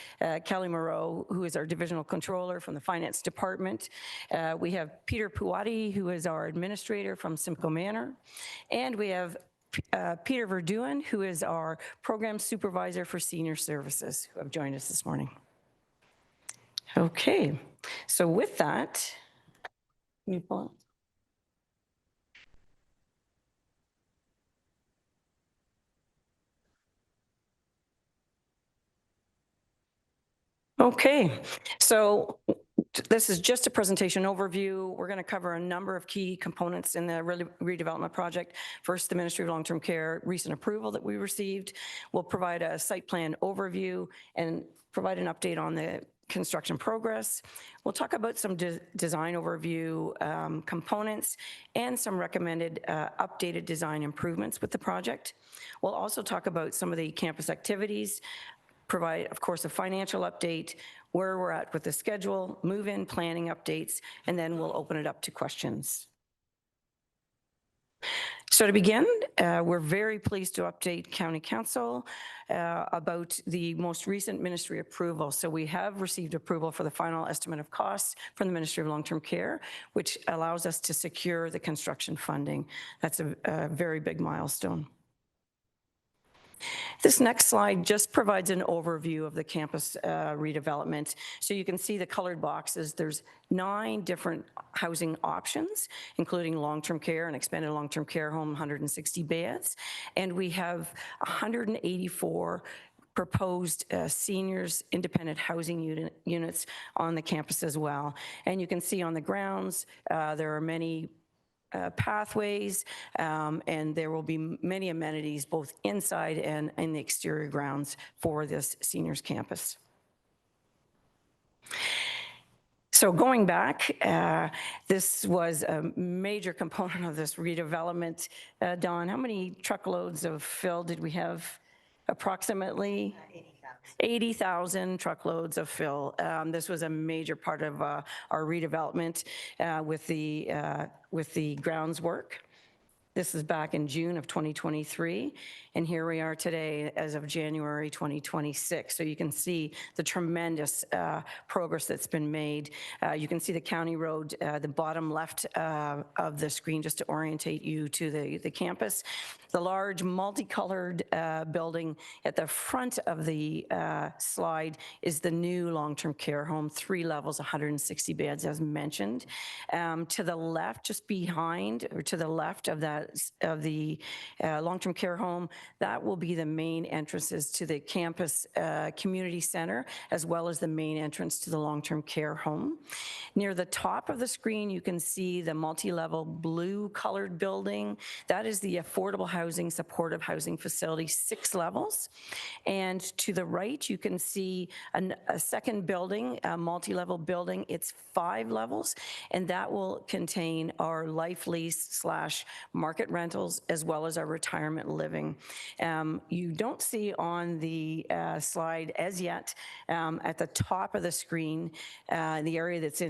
Kelly Moreau, who is our divisional controller from the finance department. We have Peter Puwati, who is our administrator from Simcoe Manor. And we have Peter Verduen, who is our program supervisor for senior services, who have joined us this morning. Okay, so with that, okay, so this is just a presentation overview. We're going to cover a number of key components in the redevelopment project. First, the Ministry of Long-Term Care recent approval that we received. We'll provide a site plan overview and provide an update on the construction progress. We'll talk about some design overview components and some recommended updated design improvements with the project. We'll also talk about some of the campus activities, provide, of course, a financial update, where we're at with the schedule, move-in planning updates, and then we'll open it up to questions. So to begin, we're very pleased to update County Council about the most recent ministry approval. So we have received approval for the final estimate of costs from the Ministry of Long-Term Care, which allows us to secure the construction funding. That's a very big milestone. This next slide just provides an overview of the campus redevelopment. So you can see the colored boxes. There's 9 different housing options, including long-term care and expanded long-term care home, 160 beds. And we have 184 proposed seniors independent housing units on the campus as well. And you can see on the grounds, there are many pathways, and there will be many amenities both inside and in the exterior grounds for this seniors campus. So going back, this was a major component of this redevelopment. Dawn, how many truckloads of fill did we have? Approximately 80,000 truckloads of fill. This was a major part of our redevelopment with the grounds work. This is back in June of 2023, and here we are today as of January 2026. So you can see the tremendous progress that's been made. You can see the county road, the bottom left of the screen, just to orientate you to the campus. The large multicolored building at the front of the slide is the new long-term care home, 3 levels, 160 beds, as mentioned. To the left, just behind, or to the left of that, of the long-term care home, that will be the main entrances to the campus community center, as well as the main entrance to the long-term care home. Near the top of the screen, you can see the multi-level blue colored building. That is the affordable housing, supportive housing facility, 6 levels. And to the right, you can see a second building, a multi-level building. It's 5 levels, and that will contain our life lease / market rentals, as well as our retirement living. You don't see on the slide as yet, at the top of the screen, the area that's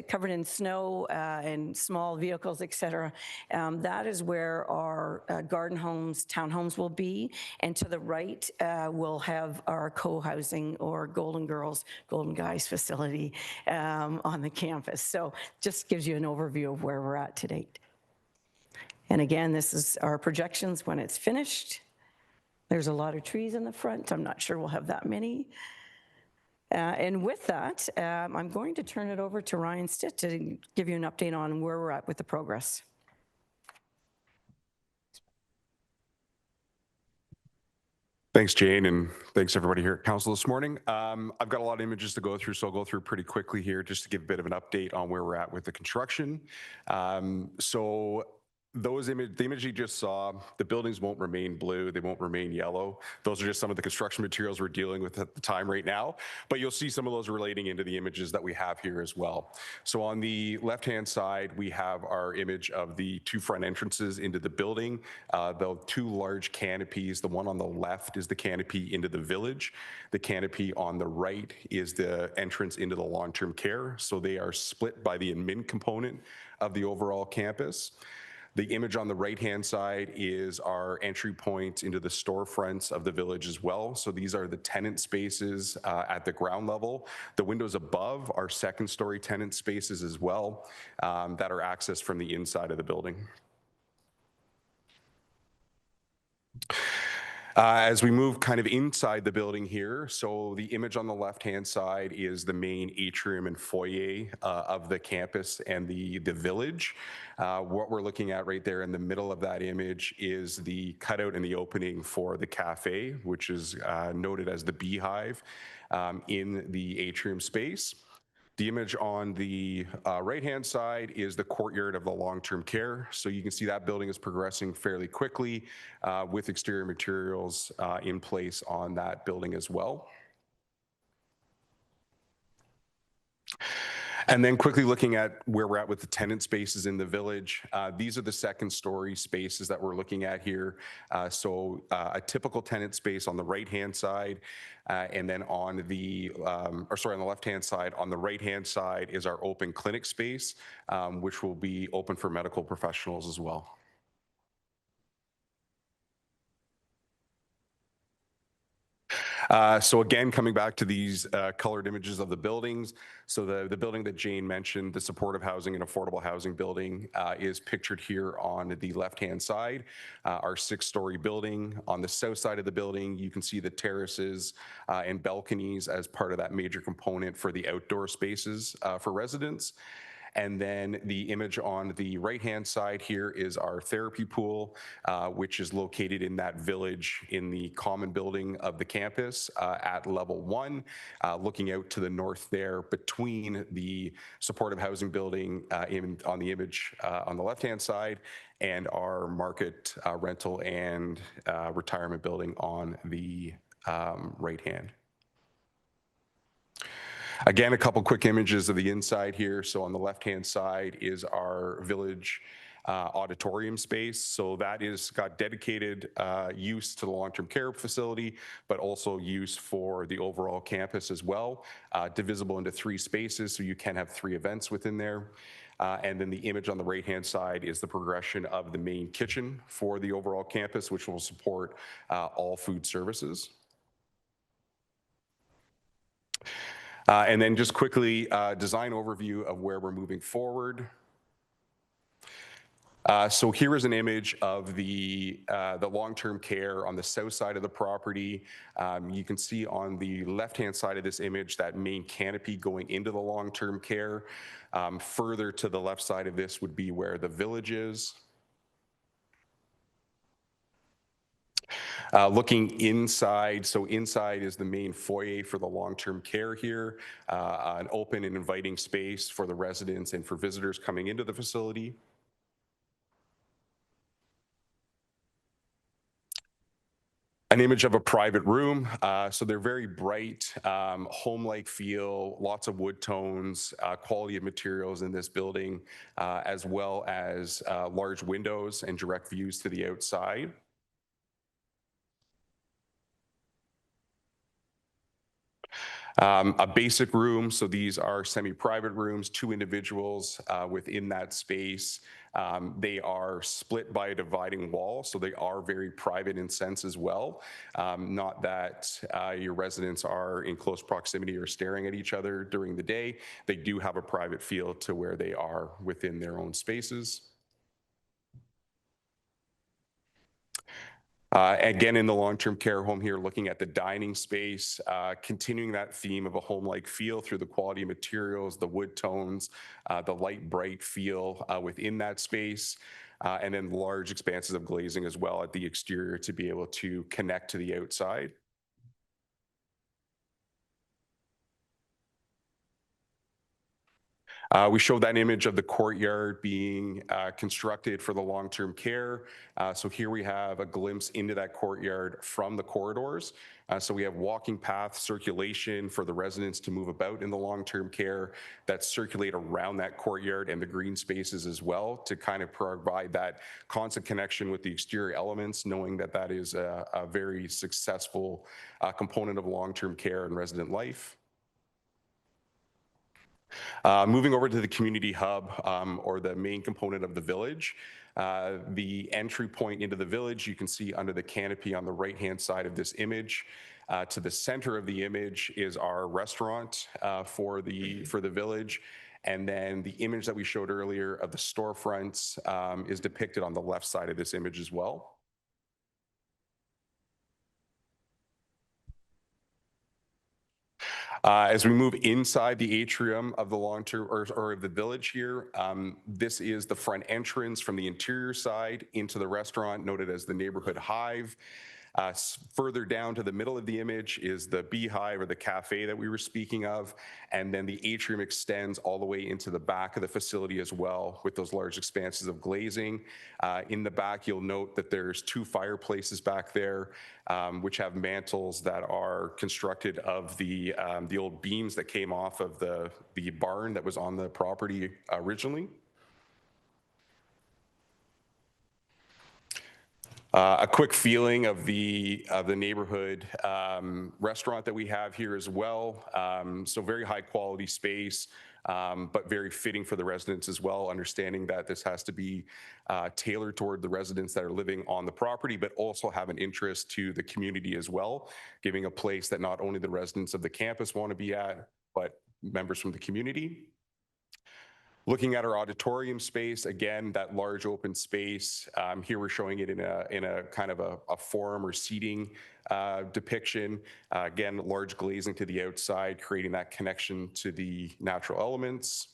covered in snow and small vehicles, et cetera. That is where our garden homes, townhomes will be. And to the right, we'll have our co-housing or Golden Girls, Golden Guys facility on the campus. So just gives you an overview of where we're at to date. And again, this is our projections when it's finished. There's a lot of trees in the front. I'm not sure we'll have that many. And with that, I'm going to turn it over to Ryan Stitt to give you an update on where we're at with the progress. Thanks, Jane, and thanks everybody here at Council this morning. I've got a lot of images to go through, so I'll go through pretty quickly here just to give a bit of an update on where we're at with the construction. The image you just saw, the buildings won't remain blue, they won't remain yellow. Those are just some of the construction materials we're dealing with at the time right now, but you'll see some of those relating into the images that we have here as well. So on the left-hand side, we have our image of the 2 front entrances into the building, the 2 large canopies. The one on the left is the canopy into the village. The canopy on the right is the entrance into the long-term care. So they are split by the admin component of the overall campus. The image on the right-hand side is our entry point into the storefronts of the village as well. So these are the tenant spaces at the ground level. The windows above are second-story tenant spaces as well that are accessed from the inside of the building. As we move kind of inside the building here, so the image on the left-hand side is the main atrium and foyer of the campus and the village. What we're looking at right there in the middle of that image is the cutout and the opening for the cafe, which is noted as the Beehive in the atrium space. The image on the right-hand side is the courtyard of the long-term care. So you can see that building is progressing fairly quickly with exterior materials in place on that building as well. And then quickly looking at where we're at with the tenant spaces in the village. These are the second-story spaces that we're looking at here. So a typical tenant space on the right-hand side, and then on the left-hand side, on the right-hand side is our open clinic space, which will be open for medical professionals as well. So again, coming back to these colored images of the buildings. So the building that Jane mentioned, the supportive housing and affordable housing building is pictured here on the left-hand side. Our 6-story building. On the south side of the building, you can see the terraces and balconies as part of that major component for the outdoor spaces for residents. And then the image on the right-hand side here is our therapy pool, which is located in that village in the common building of the campus at level 1, looking out to the north there between the supportive housing building on the image on the left-hand side and our market rental and retirement building on the right hand. Again, a couple quick images of the inside here. So on the left-hand side is our village auditorium space. So that is got dedicated use to the long-term care facility, but also use for the overall campus as well, divisible into 3 spaces, so you can have 3 events within there. And then the image on the right-hand side is the progression of the main kitchen for the overall campus, which will support all food services. And then just quickly, design overview of where we're moving forward. So here is an image of the long-term care on the south side of the property. You can see on the left-hand side of this image that main canopy going into the long-term care. Further to the left side of this would be where the village is. Looking inside, so inside is the main foyer for the long-term care here, an open and inviting space for the residents and for visitors coming into the facility. An image of a private room. So they're very bright, home-like feel, lots of wood tones, quality of materials in this building, as well as large windows and direct views to the outside. A basic room, so these are semi-private rooms, 2 individuals within that space. They are split by a dividing wall, so they are very private in sense as well. Not that your residents are in close proximity or staring at each other during the day. They do have a private feel to where they are within their own spaces. Again, in the long-term care home here, looking at the dining space, continuing that theme of a home-like feel through the quality of materials, the wood tones, the light, bright feel within that space, and then large expanses of glazing as well at the exterior to be able to connect to the outside. We showed that image of the courtyard being constructed for the long-term care. So here we have a glimpse into that courtyard from the corridors. So we have walking path circulation for the residents to move about in the long-term care that circulate around that courtyard and the green spaces as well to kind of provide that constant connection with the exterior elements, knowing that that is a very successful component of long-term care and resident life. Moving over to the community hub or the main component of the village. The entry point into the village, you can see under the canopy on the right-hand side of this image. To the center of the image is our restaurant for the village. And then the image that we showed earlier of the storefronts is depicted on the left side of this image as well. As we move inside the atrium of the long-term or of the village here, this is the front entrance from the interior side into the restaurant, noted as the neighborhood hive. Further down to the middle of the image is the beehive or the cafe that we were speaking of. And then the atrium extends all the way into the back of the facility as well with those large expanses of glazing. In the back, you'll note that there's 2 fireplaces back there, which have mantles that are constructed of the old beams that came off of the barn that was on the property originally. A quick feeling of the neighborhood restaurant that we have here as well. So very high quality space, but very fitting for the residents as well, understanding that this has to be tailored toward the residents that are living on the property, but also have an interest to the community as well, giving a place that not only the residents of the campus want to be at, but members from the community. Looking at our auditorium space, again, that large open space. Here we're showing it in a kind of a forum or seating depiction. Again, large glazing to the outside, creating that connection to the natural elements.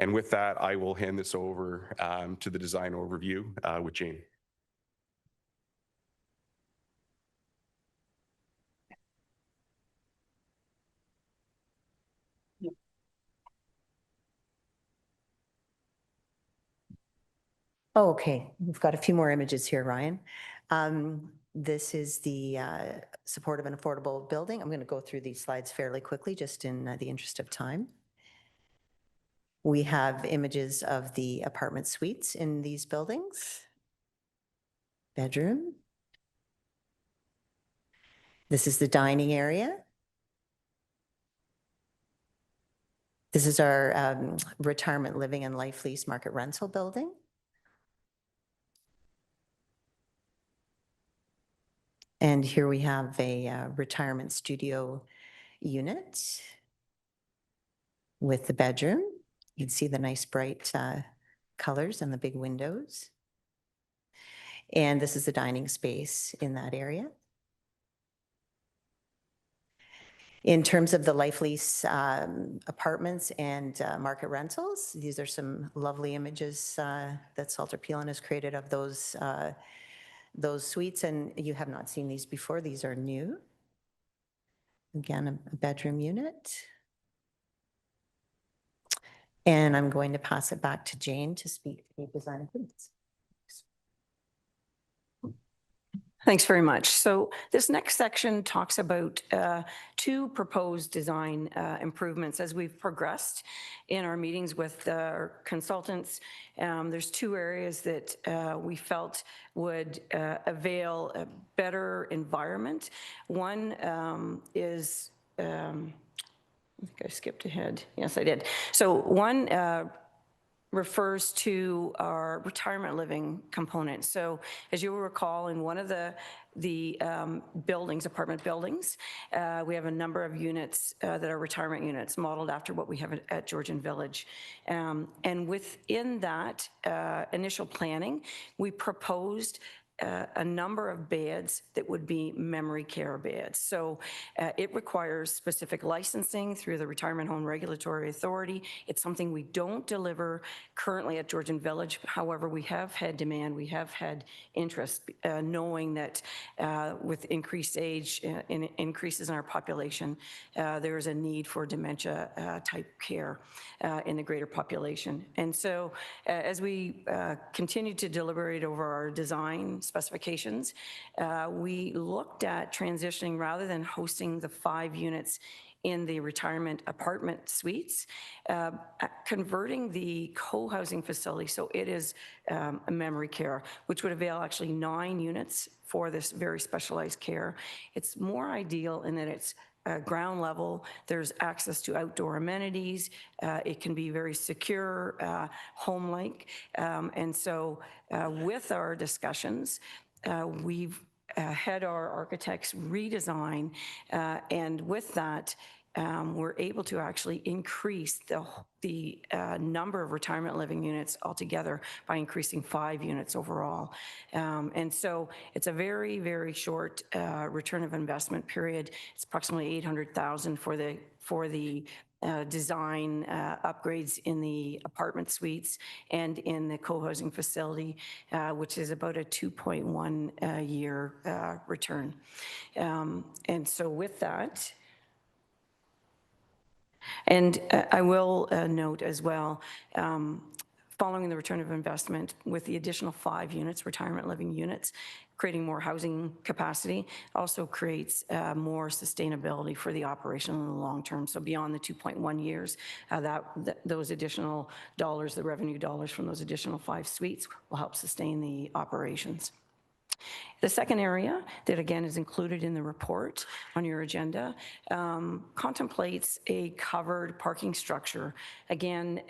And with that, I will hand this over to the design overview with Jane. Okay, we've got a few more images here, Ryan. This is the support of an affordable building. I'm going to go through these slides fairly quickly, just in the interest of time. We have images of the apartment suites in these buildings. Bedroom. This is the dining area. This is our retirement living and life lease market rental building. And here we have a retirement studio unit with the bedroom. You can see the nice bright colors and the big windows. And this is the dining space in that area. In terms of the life lease apartments and market rentals, these are some lovely images that Salter Peelan has created of those suites, and you have not seen these before. These are new. Again, a bedroom unit. And I'm going to pass it back to Jane to speak to design improvements. Thanks very much. So this next section talks about two proposed design improvements as we've progressed in our meetings with our consultants. There's two areas that we felt would avail a better environment. One is, I think I skipped ahead. Yes, I did. So one refers to our retirement living component. So as you will recall, in one of the buildings, apartment buildings, we have a number of units that are retirement units modeled after what we have at Georgian Village. And within that initial planning, we proposed a number of beds that would be memory care beds. So it requires specific licensing through the Retirement Home Regulatory Authority. It's something we don't deliver currently at Georgian Village. However, we have had demand, we have had interest, knowing that with increased age and increases in our population, there is a need for dementia type care in the greater population. And so as we continue to deliberate over our design specifications, we looked at transitioning, rather than hosting the 5 units in the retirement apartment suites, converting the co-housing facility, so it is a memory care, which would avail actually 9 units for this very specialized care. It's more ideal in that it's ground level, there's access to outdoor amenities, it can be very secure, home-like. And so with our discussions, we've had our architects redesign, and with that, we're able to actually increase the number of retirement living units altogether by increasing 5 units overall. And so it's a very, very short return of investment period. It's approximately $800,000 for the design upgrades in the apartment suites and in the co-housing facility, which is about a 2.1 year return. And so with that, and I will note as well, following the return of investment with the additional 5 units, retirement living units, creating more housing capacity also creates more sustainability for the operation in the long term. So beyond the 2.1 years, those additional dollars, the revenue dollars from those additional 5 suites will help sustain the operations. The second area that again is included in the report on your agenda contemplates a covered parking structure. Again,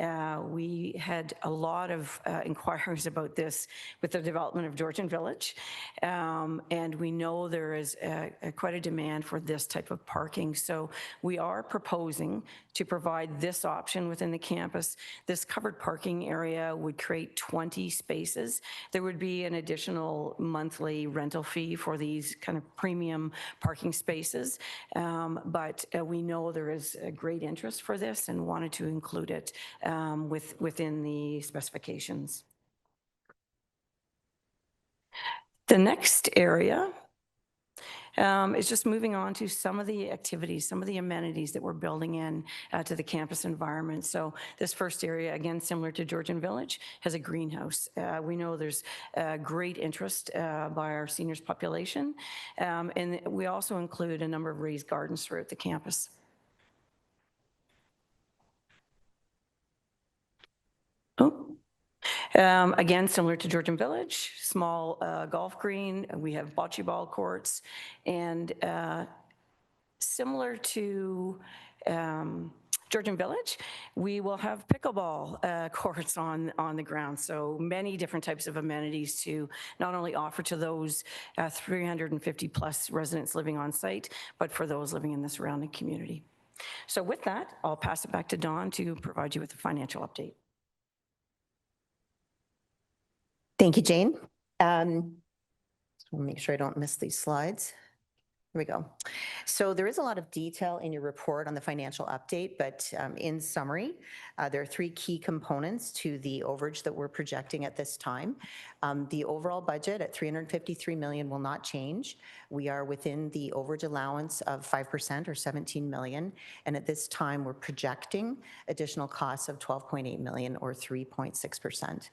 we had a lot of inquiries about this with the development of Georgian Village, and we know there is quite a demand for this type of parking. So we are proposing to provide this option within the campus. This covered parking area would create 20 spaces. There would be an additional monthly rental fee for these kind of premium parking spaces. But we know there is a great interest for this and wanted to include it within the specifications. The next area is just moving on to some of the activities, some of the amenities that we're building in to the campus environment. So this first area, again, similar to Georgian Village, has a greenhouse. We know there's great interest by our seniors population. And we also include a number of raised gardens throughout the campus. Again, similar to Georgian Village, small golf green. We have bocce ball courts, and similar to Georgian Village, we will have pickleball courts on the ground. So many different types of amenities to not only offer to those 350 plus residents living on site, but for those living in the surrounding community. So with that, I'll pass it back to Dawn to provide you with a financial update. Thank you, Jane. We'll make sure I don't miss these slides. Here we go. So there is a lot of detail in your report on the financial update, but in summary, there are three key components to the overage that we're projecting at this time. The overall budget at $353 million will not change. We are within the overage allowance of 5% or $17 million, and at this time we're projecting additional costs of $12.8 million or 3.6%.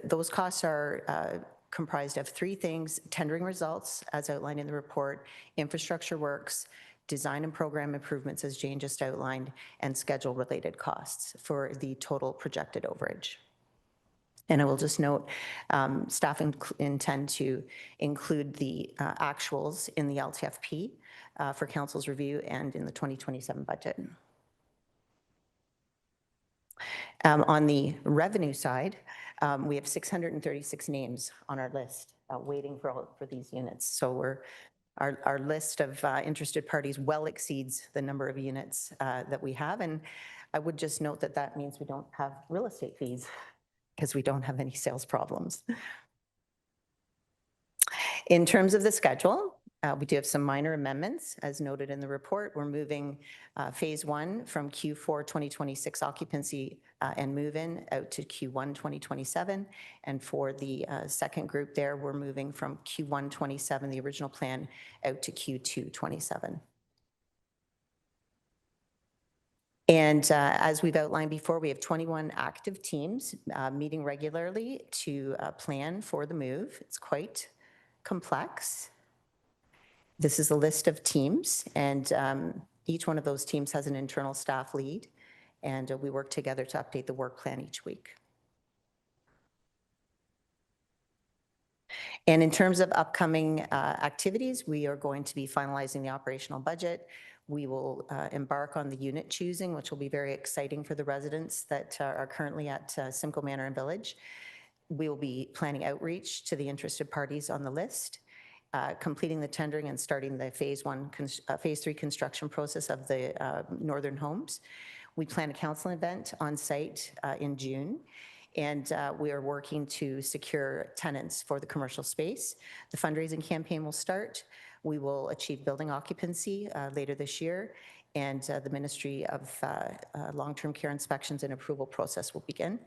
Those costs are comprised of three things: tendering results, as outlined in the report, infrastructure works, design and program improvements, as Jane just outlined, and schedule-related costs for the total projected overage. And I will just note, staff intend to include the actuals in the LTFP for council's review and in the 2027 budget. On the revenue side, we have 636 names on our list waiting for these units. So our list of interested parties well exceeds the number of units that we have. And I would just note that that means we don't have real estate fees because we don't have any sales problems. In terms of the schedule, we do have some minor amendments. As noted in the report, we're moving phase one from Q4 2026 occupancy and move-in out to Q1 2027. And for the second group there, we're moving from Q1 27, the original plan, out to Q2 27. And as we've outlined before, we have 21 active teams meeting regularly to plan for the move. It's quite complex. This is a list of teams, and each one of those teams has an internal staff lead, and we work together to update the work plan each week. And in terms of upcoming activities, we are going to be finalizing the operational budget. We will embark on the unit choosing, which will be very exciting for the residents that are currently at Simcoe Manor and Village. We will be planning outreach to the interested parties on the list, completing the tendering and starting the phase three construction process of the northern homes. We plan a council event on site in June, and we are working to secure tenants for the commercial space. The fundraising campaign will start. We will achieve building occupancy later this year, and the Ministry of Long-Term Care inspections and approval process will begin.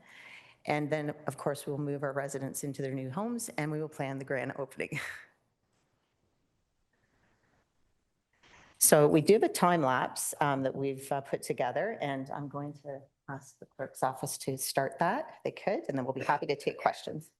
And then, of course, we will move our residents into their new homes, and we will plan the grand opening. So we do have a time lapse that we've put together, and I'm going to ask the clerk's office to start that if they could, and then we'll be happy to take questions.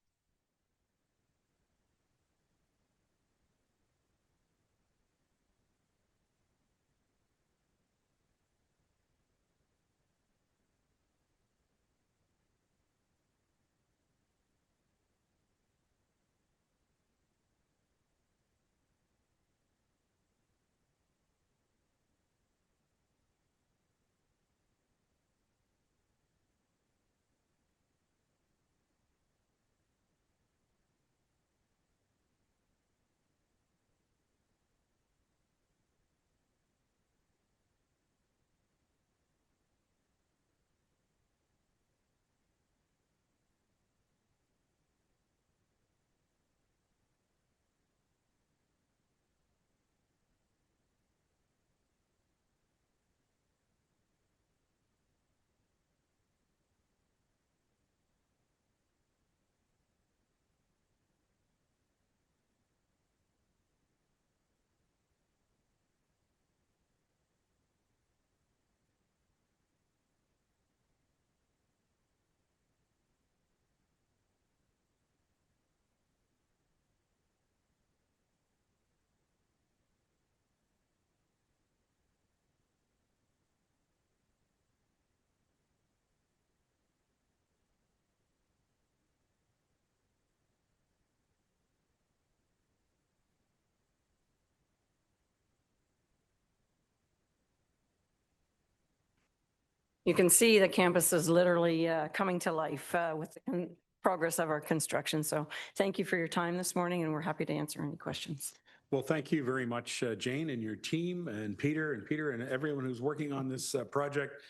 You can see the campus is literally coming to life with the progress of our construction. So thank you for your time this morning, and we're happy to answer any questions. Well, thank you very much, Jane, and your team, and Peter, and everyone who's working on this project,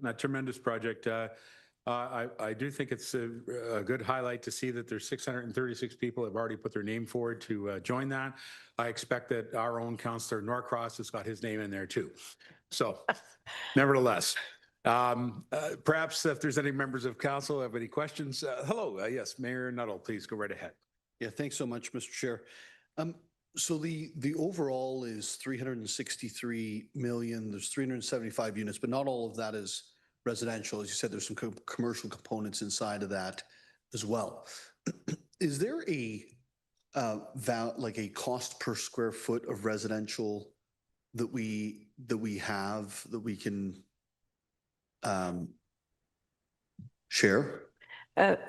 a tremendous project. I do think it's a good highlight to see that there's 636 people have already put their name forward to join that. I expect that our own councillor Norcross has got his name in there too. So nevertheless, perhaps if there's any members of council have any questions. Hello, yes, Mayor Nuttall, please go right ahead. Yeah, thanks so much, Mr. Chair. So the overall is 363 million. There's 375 units, but not all of that is residential. As you said, there's some commercial components inside of that as well. Is there a like a cost per square foot of residential that we have that we can share?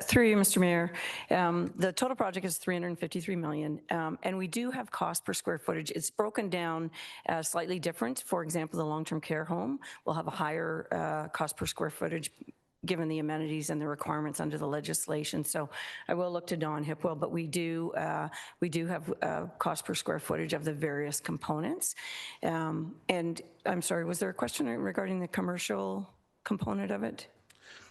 Through you, Mr. Mayor, the total project is 353 million, and we do have cost per square footage. It's broken down slightly different. For example, the long-term care home will have a higher cost per square footage given the amenities and the requirements under the legislation. So I will look to Don Hipwell, but we do have cost per square footage of the various components. And I'm sorry, was there a question regarding the commercial component of it?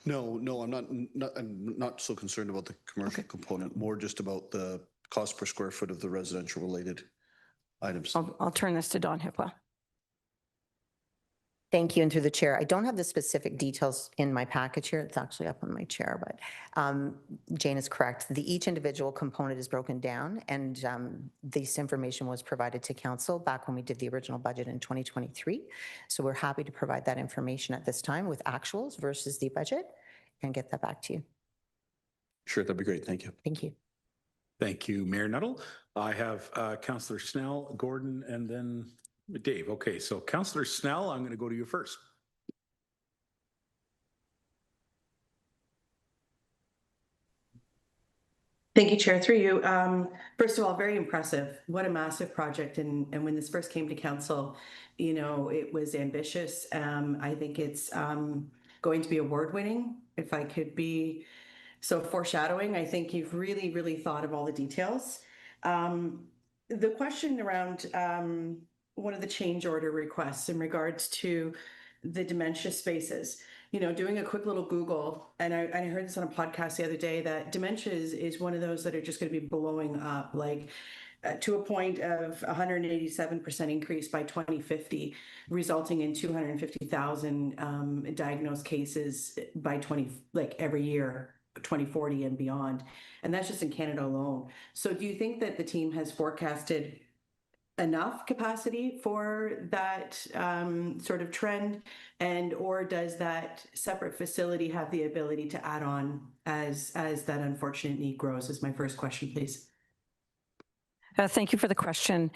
No, I'm not so concerned about the commercial component, more just about the cost per square foot of the residential related items. I'll turn this to Don Hipwell. Thank you. And through the chair, I don't have the specific details in my package here. It's actually up on my chair, but Jane is correct. Each individual component is broken down, and this information was provided to council back when we did the original budget in 2023. So we're happy to provide that information at this time with actuals versus the budget and get that back to you. Sure, that'd be great. Thank you. Thank you. Thank you, Mayor Nuttall. I have Councillor Snell, Gordon, and then Dave. Okay, so Councillor Snell, I'm going to go to you first. Thank you, Chair. Through you. First of all, very impressive. What a massive project. And when this first came to council, you know, it was ambitious. I think it's going to be award-winning. If I could be so foreshadowing, I think you've really, really thought of all the details. The question around one of the change order requests in regards to the dementia spaces, you know, doing a quick little Google, and I heard this on a podcast the other day, that dementia is one of those that are just going to be blowing up, like to a point of 187% increase by 2050, resulting in 250,000 diagnosed cases by every year, 2040 and beyond. And that's just in Canada alone. So do you think that the team has forecasted enough capacity for that sort of trend, and or does that separate facility have the ability to add on as that unfortunate need grows? Is my first question, please. Thank you for the question.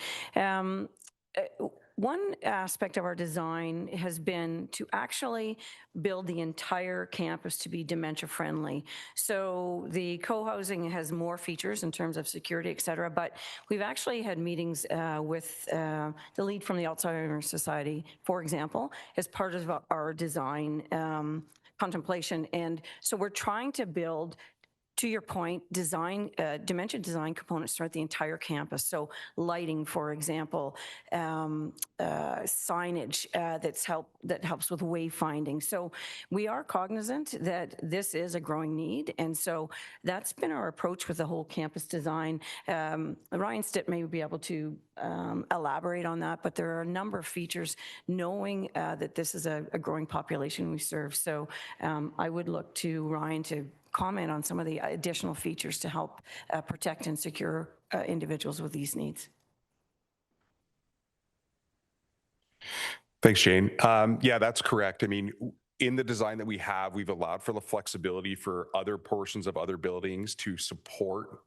One aspect of our design has been to actually build the entire campus to be dementia friendly. So the co-housing has more features in terms of security, et cetera, but we've actually had meetings with the lead from the Alzheimer's Society, for example, as part of our design contemplation. And so we're trying to build, to your point, dementia design components throughout the entire campus. So lighting, for example, signage that helps with wayfinding. So we are cognizant that this is a growing need, and so that's been our approach with the whole campus design. Ryan Stitt may be able to elaborate on that, but there are a number of features, knowing that this is a growing population we serve. So I would look to Ryan to comment on some of the additional features to help protect and secure individuals with these needs. Thanks, Jane. Yeah, that's correct. I mean, in the design that we have, we've allowed for the flexibility for other portions of other buildings to support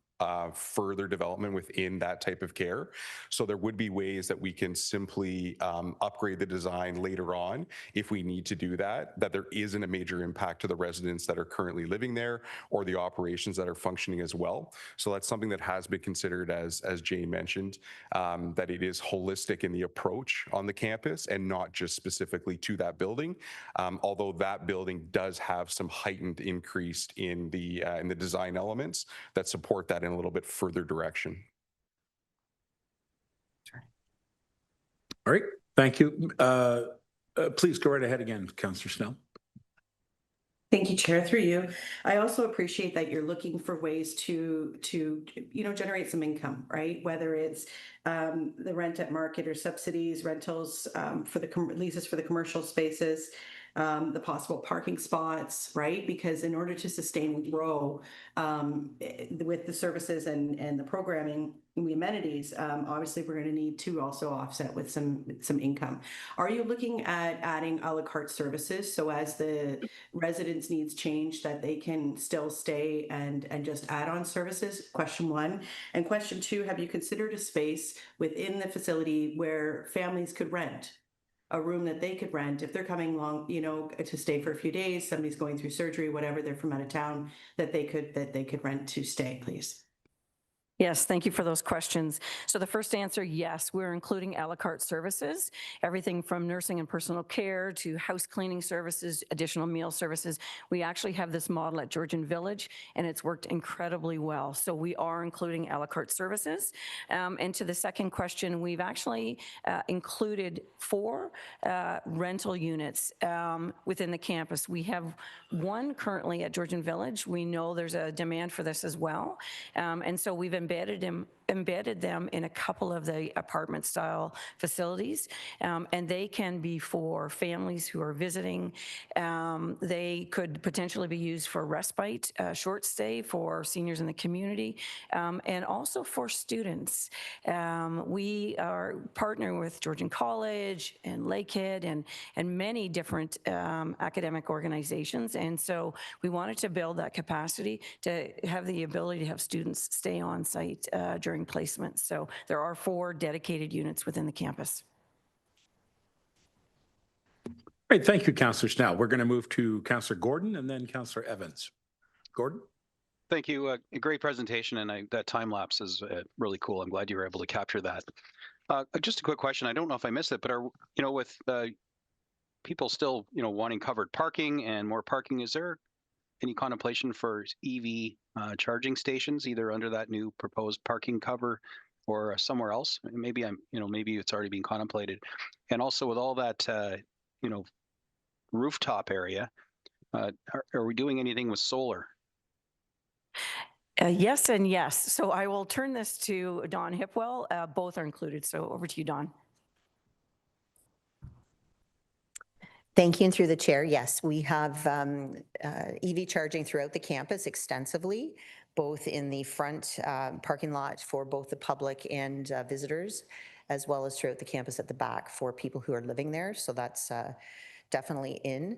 further development within that type of care. So there would be ways that we can simply upgrade the design later on if we need to do that there isn't a major impact to the residents that are currently living there or the operations that are functioning as well. So that's something that has been considered, as Jane mentioned, that it is holistic in the approach on the campus and not just specifically to that building, although that building does have some heightened increase in the design elements that support that in a little bit further direction. All right, thank you. Please go right ahead again, Councillor Snell. Thank you, Chair, through you. I also appreciate that you're looking for ways to generate some income, right? Whether it's the rent at market or subsidies, rentals for the leases for the commercial spaces, the possible parking spots, right? Because in order to sustain and grow with the services and the programming and the amenities, obviously we're going to need to also offset with some income. Are you looking at adding a la carte services so as the residents' needs change that they can still stay and just add on services? Question one. And question two, have you considered a space within the facility where families could rent? A room that they could rent if they're coming along, to stay for a few days, somebody's going through surgery, whatever, they're from out of town, that they could rent to stay, please. Yes, thank you for those questions. So the first answer, yes, we're including a la carte services, everything from nursing and personal care to house cleaning services, additional meal services. We actually have this model at Georgian Village, and it's worked incredibly well. So we are including a la carte services. And to the second question, we've actually included 4 rental units within the campus. We have one currently at Georgian Village. We know there's a demand for this as well. And so we've embedded them in a couple of the apartment style facilities, and they can be for families who are visiting. They could potentially be used for respite, short stay for seniors in the community, and also for students. We are partnering with Georgian College and Lakehead and many different academic organizations, and so we wanted to build that capacity to have the ability to have students stay on site during placement. So there are 4 dedicated units within the campus. Great, thank you, Councillor Snell. We're going to move to Councillor Gordon and then Councillor Evans. Gordon? Thank you. A great presentation, and that time lapse is really cool. I'm glad you were able to capture that. Just a quick question. I don't know if I missed it, but with people still wanting covered parking and more parking, is there any contemplation for EV charging stations, either under that new proposed parking cover or somewhere else? Maybe maybe it's already being contemplated. And also with all that, rooftop area, are we doing anything with solar? Yes and yes. So I will turn this to Dawn Hipwell. Both are included. So over to you, Dawn. Thank you. And through the chair, yes, we have EV charging throughout the campus extensively, both in the front parking lot for both the public and visitors, as well as throughout the campus at the back for people who are living there. So that's definitely in.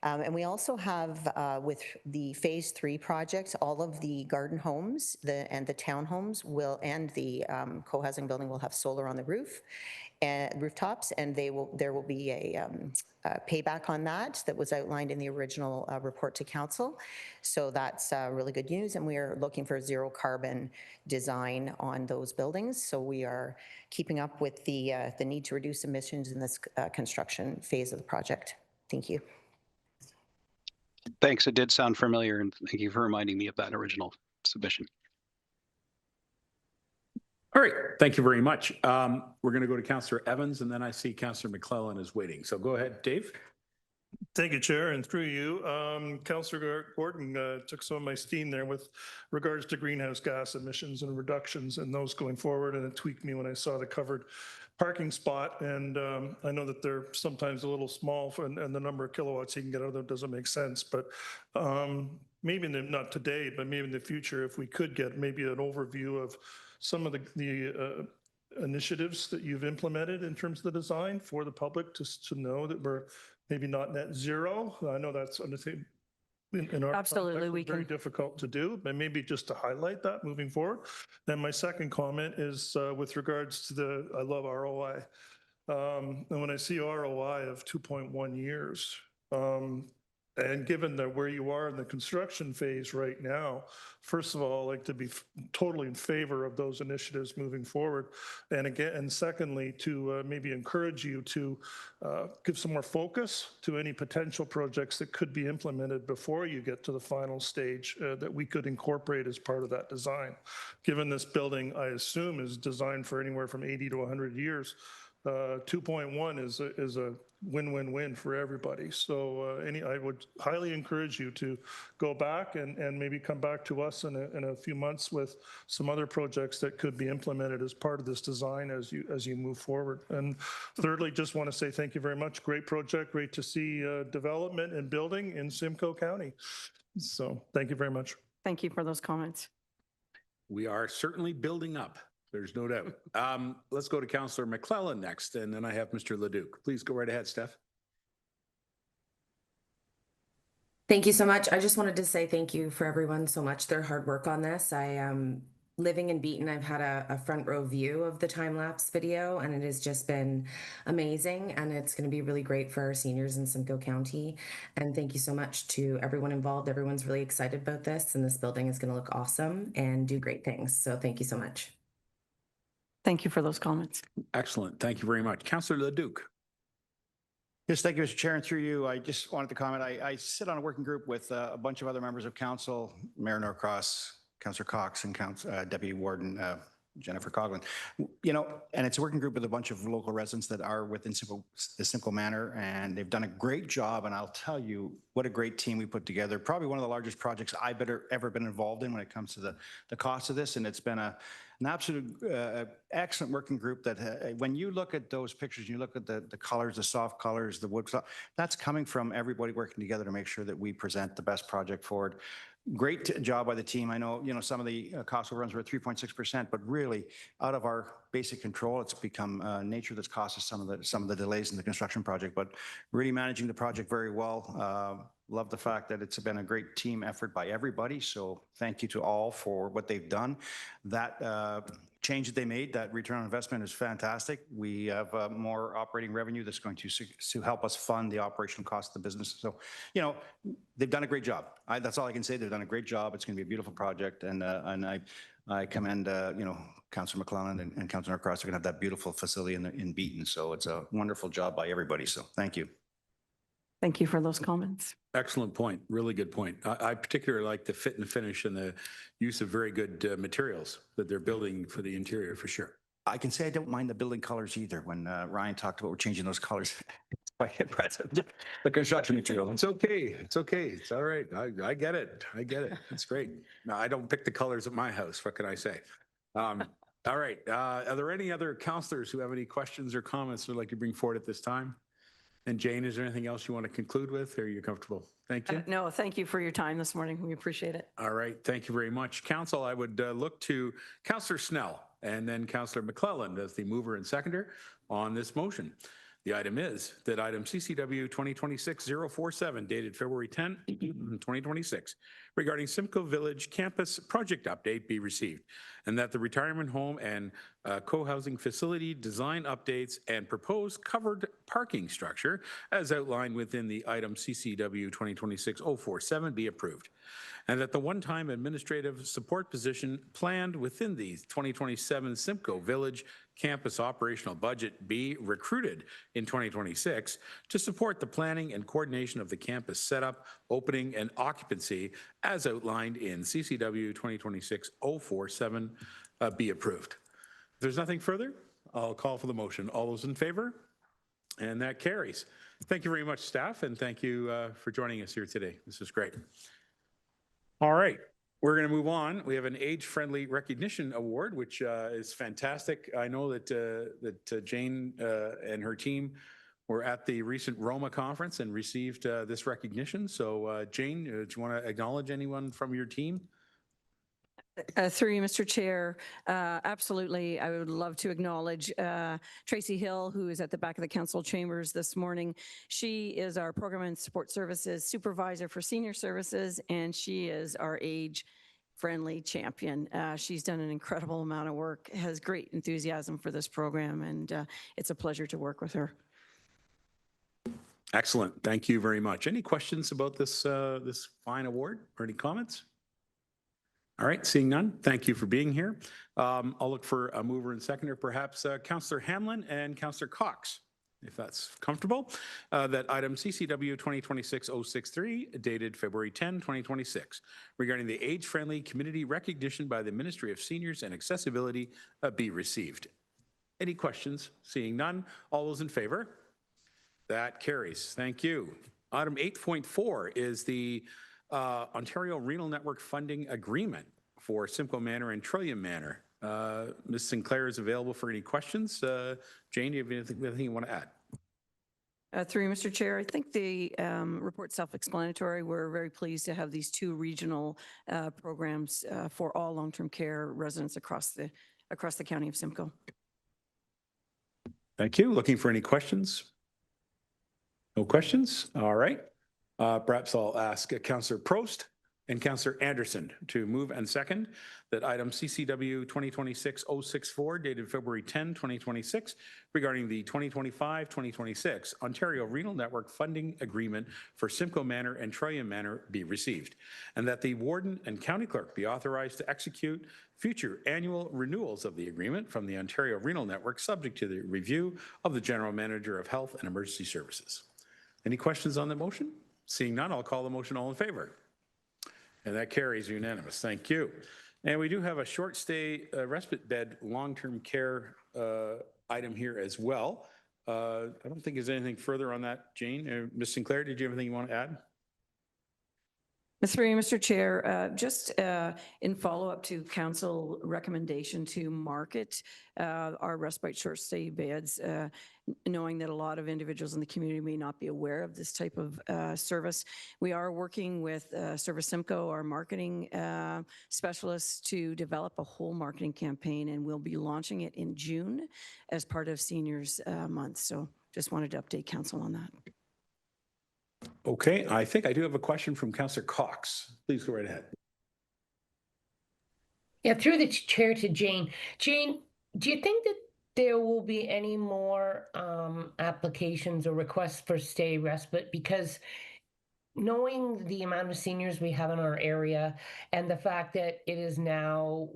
And we also have, with the phase 3 project, all of the garden homes and the townhomes and the co-housing building will have solar on the rooftops, and there will be a payback on that was outlined in the original report to council. So that's really good news, and we are looking for zero carbon design on those buildings. So we are keeping up with the need to reduce emissions in this construction phase of the project. Thank you. Thanks. It did sound familiar, and thank you for reminding me of that original submission. All right, thank you very much. We're going to go to Councillor Evans, and then I see Councillor McClellan is waiting. So go ahead, Dave. Thank you, Chair, and through you, Councillor Gordon took some of my steam there with regards to greenhouse gas emissions and reductions and those going forward, and it tweaked me when I saw the covered parking spot, and I know that they're sometimes a little small and the number of kilowatts you can get out of them doesn't make sense, but maybe not today, but maybe in the future, if we could get maybe an overview of some of the initiatives that you've implemented in terms of the design for the public, just to know that we're maybe not net zero. I know that's in our Absolutely, context, we it's very can. difficult to do, but maybe just to highlight that moving forward. Then my second comment is with regards to I love ROI. And when I see ROI of 2.1 years, and given that where you are in the construction phase right now, first of all, I'd like to be totally in favor of those initiatives moving forward. And again, and secondly, to maybe encourage you to give some more focus to any potential projects that could be implemented before you get to the final stage that we could incorporate as part of that design. Given this building, I assume, is designed for anywhere from 80 to 100 years. 2.1 is a win-win-win for everybody. So I would highly encourage you to go back and maybe come back to us in a few months with some other projects that could be implemented as part of this design as you move forward. And thirdly, just want to say thank you very much. Great project. Great to see development and building in Simcoe County. So thank you very much. Thank you for those comments. We are certainly building up. There's no doubt. Let's go to Councillor McClellan next, and then I have Mr. Leduc. Please go right ahead, Steph. Thank you so much. I just wanted to say thank you for everyone so much, their hard work on this. Living in Beaton, I've had a front row view of the time-lapse video, and it has just been amazing, and it's going to be really great for our seniors in Simcoe County. And thank you so much to everyone involved. Everyone's really excited about this, and this building is going to look awesome and do great things. So thank you so much. Thank you for those comments. Excellent. Thank you very much. Councillor Leduc. Yes, thank you, Mr. Chair. And through you, I just wanted to comment. I sit on a working group with a bunch of other members of council, Mayor Norcross, Councillor Cox, and Deputy Warden Jennifer Coughlin. You know, and it's a working group with a bunch of local residents that are within the Simcoe Manor, and they've done a great job. And I'll tell you what a great team we put together. Probably one of the largest projects I've ever been involved in when it comes to the cost of this. And it's been an absolute excellent working group that when you look at those pictures, you look at the colors, the soft colors, the wood, that's coming from everybody working together to make sure that we present the best project forward. Great job by the team. I know, some of the cost overruns were at 3.6%, but really out of our basic control, it's become nature that's caused us some of the delays in the construction project, but really managing the project very well. Love the fact that it's been a great team effort by everybody. So thank you to all for what they've done. That change that they made, that return on investment is fantastic. We have more operating revenue that's going to help us fund the operational cost of the business. So, they've done a great job. That's all I can say. They've done a great job. It's going to be a beautiful project. And I commend, Councillor McClellan and Councillor Norcross are going to have that beautiful facility in Beaton. So it's a wonderful job by everybody. So thank you. Thank you for those comments. Excellent point. Really good point. I particularly like the fit and finish and the use of very good materials that they're building for the interior, for sure. I can say I don't mind the building colors either. When Ryan talked about we're changing those colors, it's quite impressive. The construction material. It's okay. It's okay. It's all right. I get it. I get it. It's great. No, I don't pick the colors at my house. What can I say? All right. Are there any other councillors who have any questions or comments they'd like to bring forward at this time? And Jane, is there anything else you want to conclude with, or are you comfortable? Thank you. No, thank you for your time this morning. We appreciate it. All right. Thank you very much. Council, I would look to Councillor Snell and then Councillor McClellan as the mover and seconder on this motion. The item is that item CCW 2026-047 dated February 10, 2026 regarding Simcoe Village campus project update be received, and that the retirement home and co-housing facility design updates and proposed covered parking structure as outlined within the item CCW 2026-047 be approved, and that the one-time administrative support position planned within the 2027 Simcoe Village campus operational budget be recruited in 2026 to support the planning and coordination of the campus setup, opening, and occupancy as outlined in CCW 2026-047 be approved. If there's nothing further, I'll call for the motion. All those in favor? And that carries. Thank you very much, staff, and thank you for joining us here today. This is great. All right. We're going to move on. We have an age-friendly recognition award, which is fantastic. I know that Jane and her team were at the recent Roma conference and received this recognition. So Jane, do you want to acknowledge anyone from your team? Through you, Mr. Chair, absolutely. I would love to acknowledge Tracy Hill, who is at the back of the council chambers this morning. She is our Program and Support Services Supervisor for Senior Services, and she is our age-friendly champion. She's done an incredible amount of work, has great enthusiasm for this program, and it's a pleasure to work with her. Excellent. Thank you very much. Any questions about this this fine award or any comments? All right, seeing none, thank you for being here. I'll look for a mover and seconder, perhaps Councillor Hamlin and Councillor Cox, if that's comfortable, that item CCW 2026-063, dated February 10, 2026, regarding the age-friendly community recognition by the Ministry of Seniors and Accessibility be received. Any questions? Seeing none, all those in favor? That carries. Thank you. Item 8.4 is the Ontario Renal Network funding agreement for Simcoe Manor and Trillium Manor. Ms. Sinclair is available for any questions. Jane, do you have anything you want to add? Through you, Mr. Chair, I think the report's self-explanatory. We're very pleased to have these two regional programs for all long-term care residents across the county of Simcoe. Thank you. Looking for any questions? No questions? All right. Perhaps I'll ask Councillor Prost and Councillor Anderson to move and second that item CCW 2026-064 dated February 10, 2026 regarding the 2025-2026 Ontario Renal Network funding agreement for Simcoe Manor and Trillium Manor be received, and that the warden and county clerk be authorized to execute future annual renewals of the agreement from the Ontario Renal Network subject to the review of the General Manager of Health and Emergency Services. Any questions on the motion? Seeing none, I'll call the motion. All in favor? And that carries unanimous. Thank you. And we do have a short stay respite bed long-term care item here as well. I don't think there's anything further on that, Jane. Ms. Sinclair, did you have anything you want to add? Through you, Mr. Chair, just in follow-up to council recommendation to market our respite short stay beds, knowing that a lot of individuals in the community may not be aware of this type of service. We are working with Service Simcoe, our marketing specialists, to develop a whole marketing campaign, and we'll be launching it in June as part of Seniors Month. So just wanted to update council on that. Okay, I think I do have a question from Councillor Cox. Please go right ahead. Yeah, through the chair to Jane. Jane, do you think that there will be any more applications or requests for stay respite? Because knowing the amount of seniors we have in our area and the fact that it is now,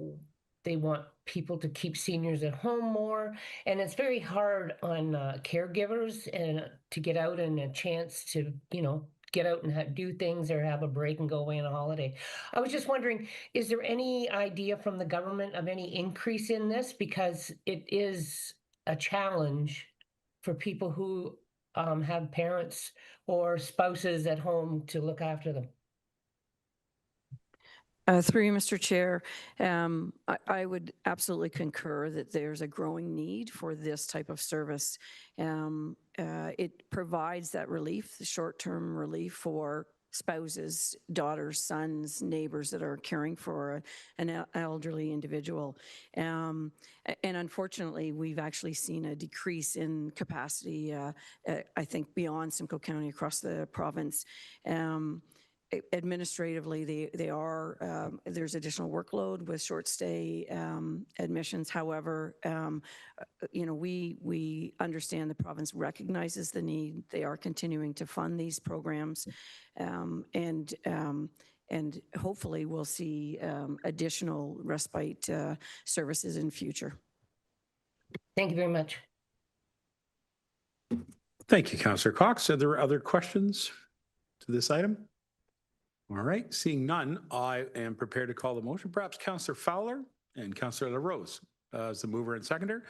they want people to keep seniors at home more, and it's very hard on caregivers and to get out and a chance to, you know, get out and do things or have a break and go away on a holiday. I was just wondering, is there any idea from the government of any increase in this? Because it is a challenge for people who have parents or spouses at home to look after them. Through you, Mr. Chair, I would absolutely concur that there's a growing need for this type of service. It provides that relief, the short-term relief for spouses, daughters, sons, neighbors that are caring for an elderly individual. And unfortunately, we've actually seen a decrease in capacity, I think, beyond Simcoe County across the province. Administratively, there's additional workload with short stay admissions. However, you know, we understand the province recognizes the need. They are continuing to fund these programs, and hopefully we'll see additional respite services in future. Thank you very much. Thank you, Councillor Cox. Are there other questions to this item? All right, seeing none, I am prepared to call the motion. Perhaps Councillor Fowler and Councillor LaRose as the mover and seconder,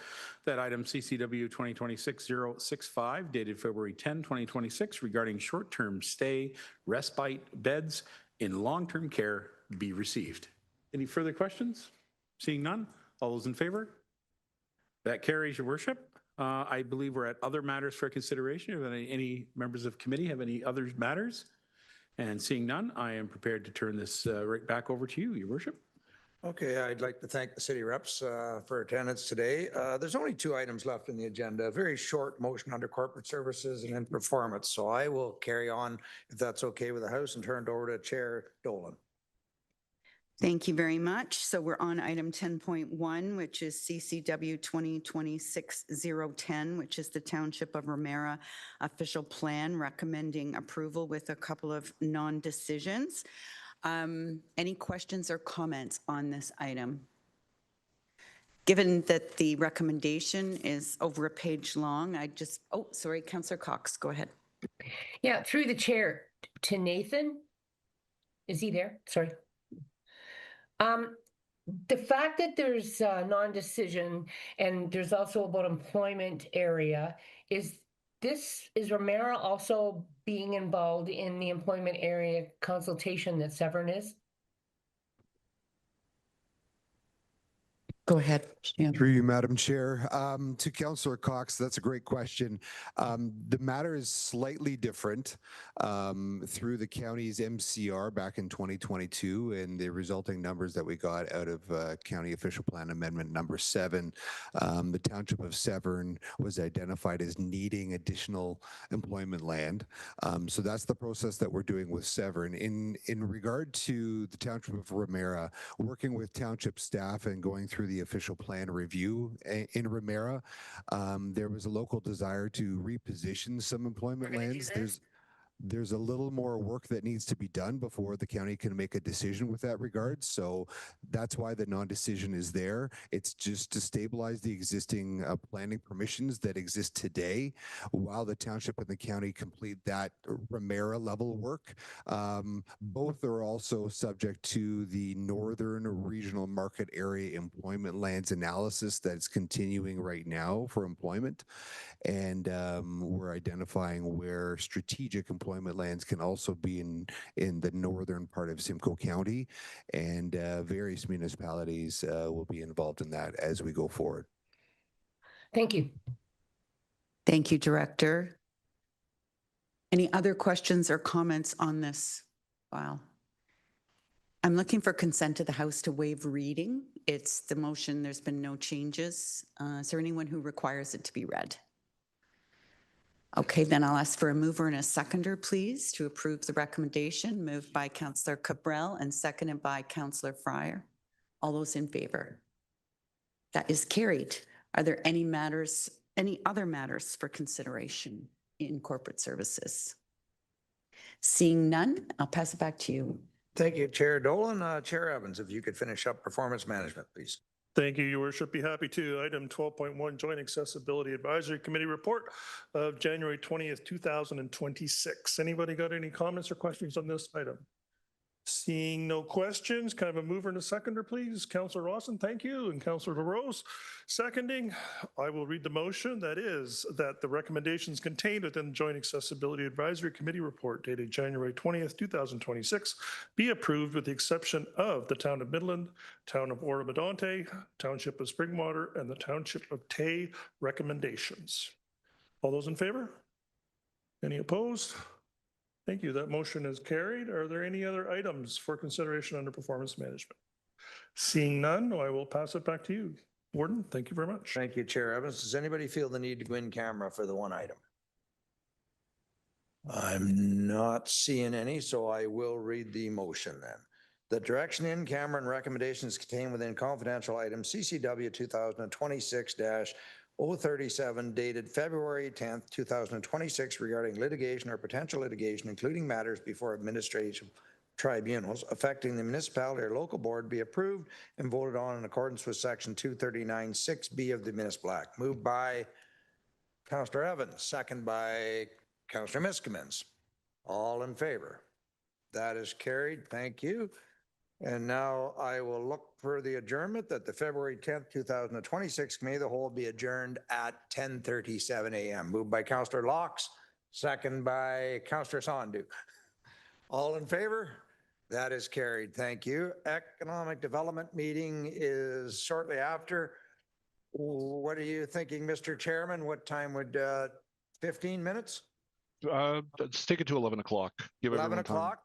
that item CCW 2026-065 dated February 10, 2026 regarding short-term stay respite beds in long-term care be received. Any further questions? Seeing none, all those in favor? That carries, Your Worship. I believe we're at other matters for consideration. If any members of committee have any other matters? And seeing none, I am prepared to turn this right back over to you, Your Worship. Okay, I'd like to thank the city reps for attendance today. There's only 2 items left in the agenda, a very short motion under corporate services and in performance. So I will carry on, if that's okay with the House, and turn it over to Chair Dolan. Thank you very much. So we're on item 10.1, which is CCW 2026-010, which is the Township of Ramera official plan recommending approval with a couple of non-decisions. Any questions or comments on this item? Given that the recommendation is over a page long, sorry, Councillor Cox, go ahead. Yeah, through the chair to Nathan. Is he there? Sorry. The fact that there's non-decision and there's also about employment area, is Ramera also being involved in the employment area consultation that Severn is? Go ahead. Yeah. Through you, Madam Chair. To Councillor Cox, that's a great question. The matter is slightly different through the county's MCR back in 2022 and the resulting numbers that we got out of County Official Plan Amendment number 7. The Township of Severn was identified as needing additional employment land. So that's the process that we're doing with Severn. In regard to the Township of Ramera, working with township staff and going through the official plan review in Ramera, there was a local desire to reposition some employment lands. There's a little more work that needs to be done before the county can make a decision with that regard. So that's why the non-decision is there. It's just to stabilize the existing planning permissions that exist today while the township and the county complete that Ramera level work. Both are also subject to the Northern Regional Market Area Employment Lands analysis that's continuing right now for employment. And we're identifying where strategic employment lands can also be in the northern part of Simcoe County, and various municipalities will be involved in that as we go forward. Thank you. Thank you, Director. Any other questions or comments on this file? I'm looking for consent to the House to waive reading. It's the motion. There's been no changes. Is there anyone who requires it to be read? Okay, then I'll ask for a mover and a seconder, please, to approve the recommendation. Moved by Councillor Cabral and seconded by Councillor Fryer. All those in favor? That is carried. Are there any other matters for consideration in corporate services? Seeing none, I'll pass it back to you. Thank you, Chair Dolan. Chair Evans, if you could finish up performance management, please. Thank you, Your Worship. Be happy to. Item 12.1, Joint Accessibility Advisory Committee report of January 20th, 2026. Anybody got any comments or questions on this item? Seeing no questions, kind of a mover and a seconder, please. Councillor Rawson, thank you. And Councillor LaRose, seconding. I will read the motion. That is that the recommendations contained within the Joint Accessibility Advisory Committee report dated January 20th, 2026 be approved with the exception of the Town of Midland, Town of Oro-Medonte, Township of Springwater, and the Township of Tay recommendations. All those in favor? Any opposed? Thank you. That motion is carried. Are there any other items for consideration under performance management? Seeing none, I will pass it back to you. Warden, thank you very much. Thank you, Chair Evans. Does anybody feel the need to go in camera for the one item? I'm not seeing any, so I will read the motion then. The direction in camera and recommendations contained within confidential item CCW 2026-037 dated February 10th, 2026 regarding litigation or potential litigation, including matters before administrative tribunals affecting the municipality or local board be approved and voted on in accordance with section 239(6)B of the Municipal Act. Moved by Councillor Evans, second by Councillor Miskimins. All in favor? That is carried. Thank you. And now I will look for the adjournment that the February 10th, 2026 committee of the whole be adjourned at 10:37 a.m. Moved by Councillor Laux, second by Councillor Sandu. All in favor? That is carried. Thank you. Economic Development meeting is shortly after. What are you thinking, Mr. Chairman? What time would 15 minutes? Let's take it to 11 o'clock. Give 11 everyone time. o'clock?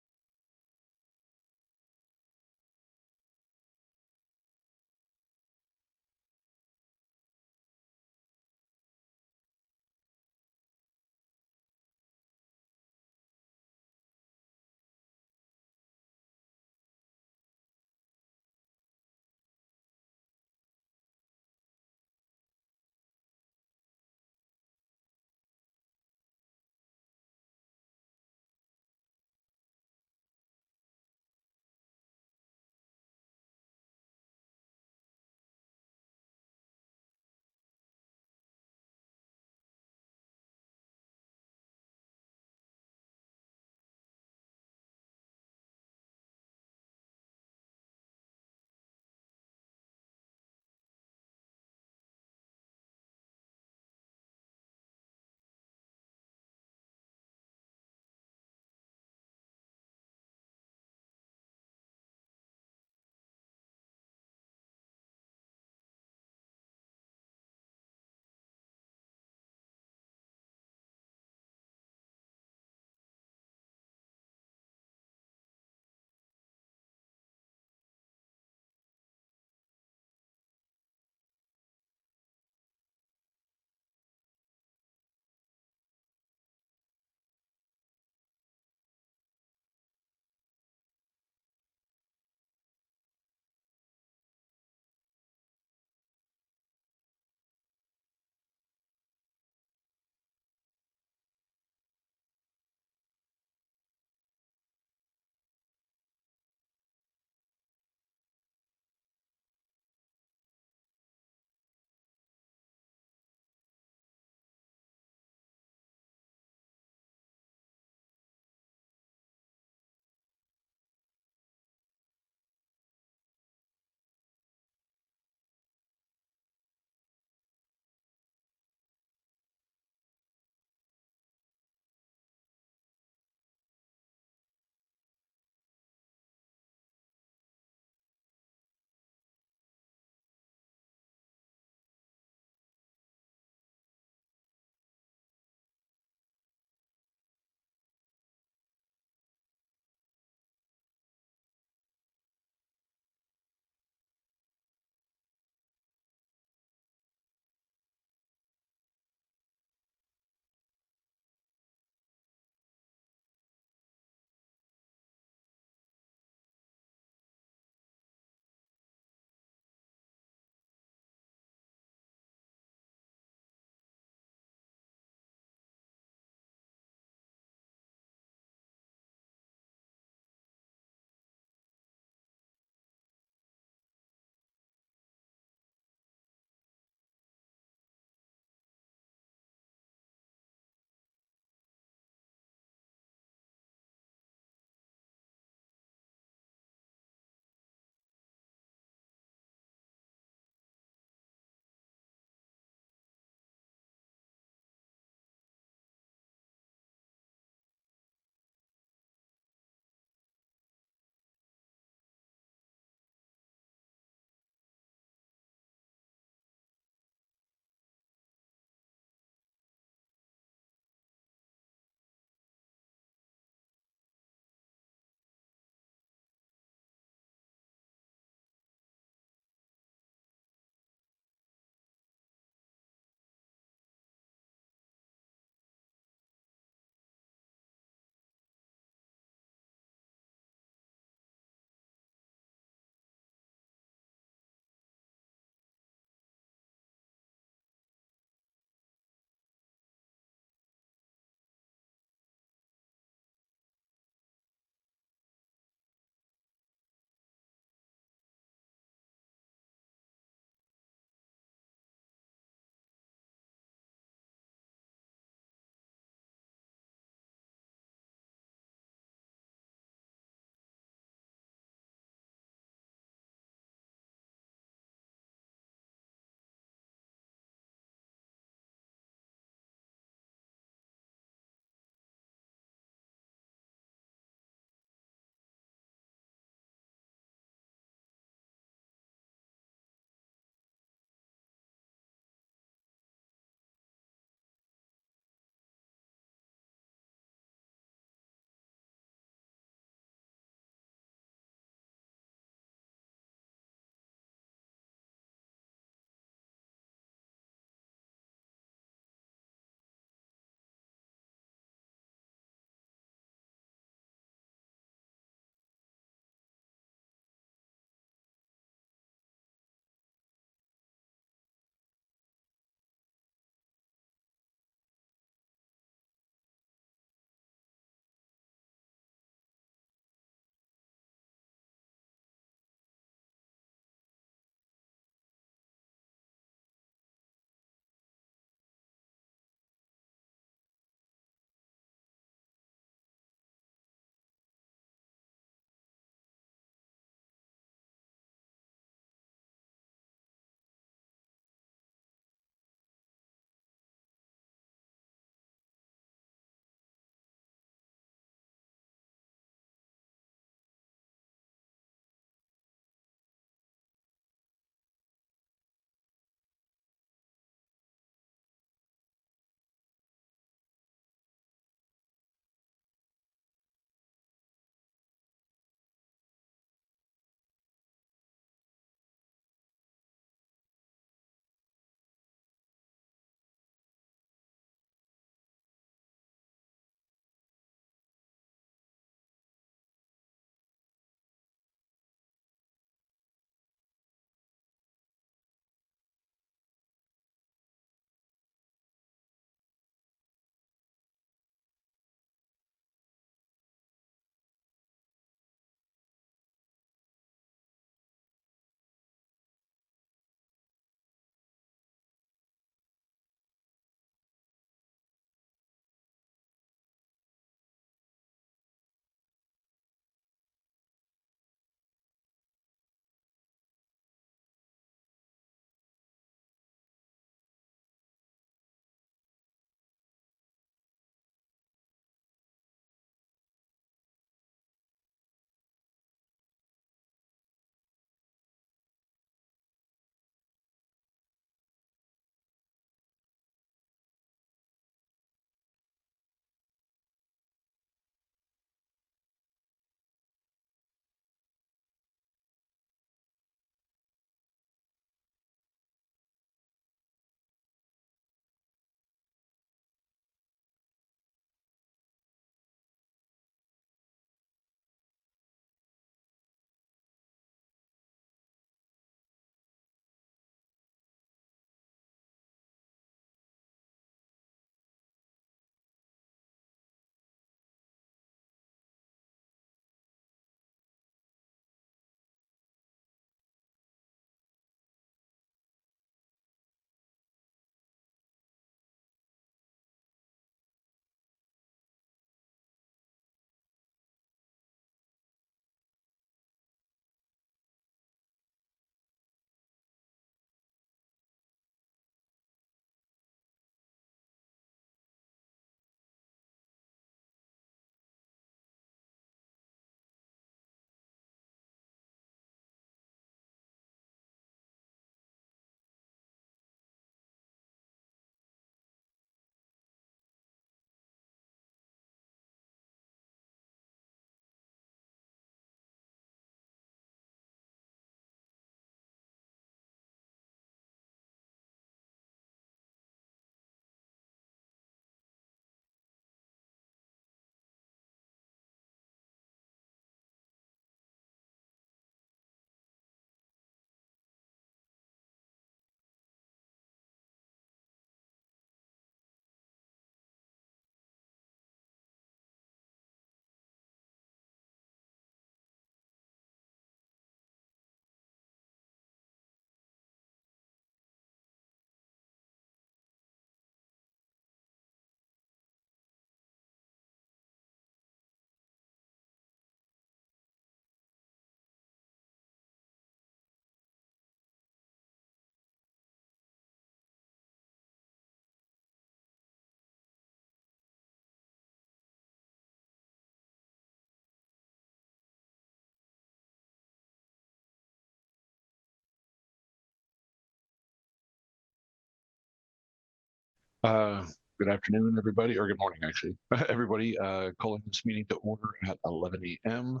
Good afternoon, everybody, or good morning, actually. Everybody, calling this meeting to order at 11 a.m.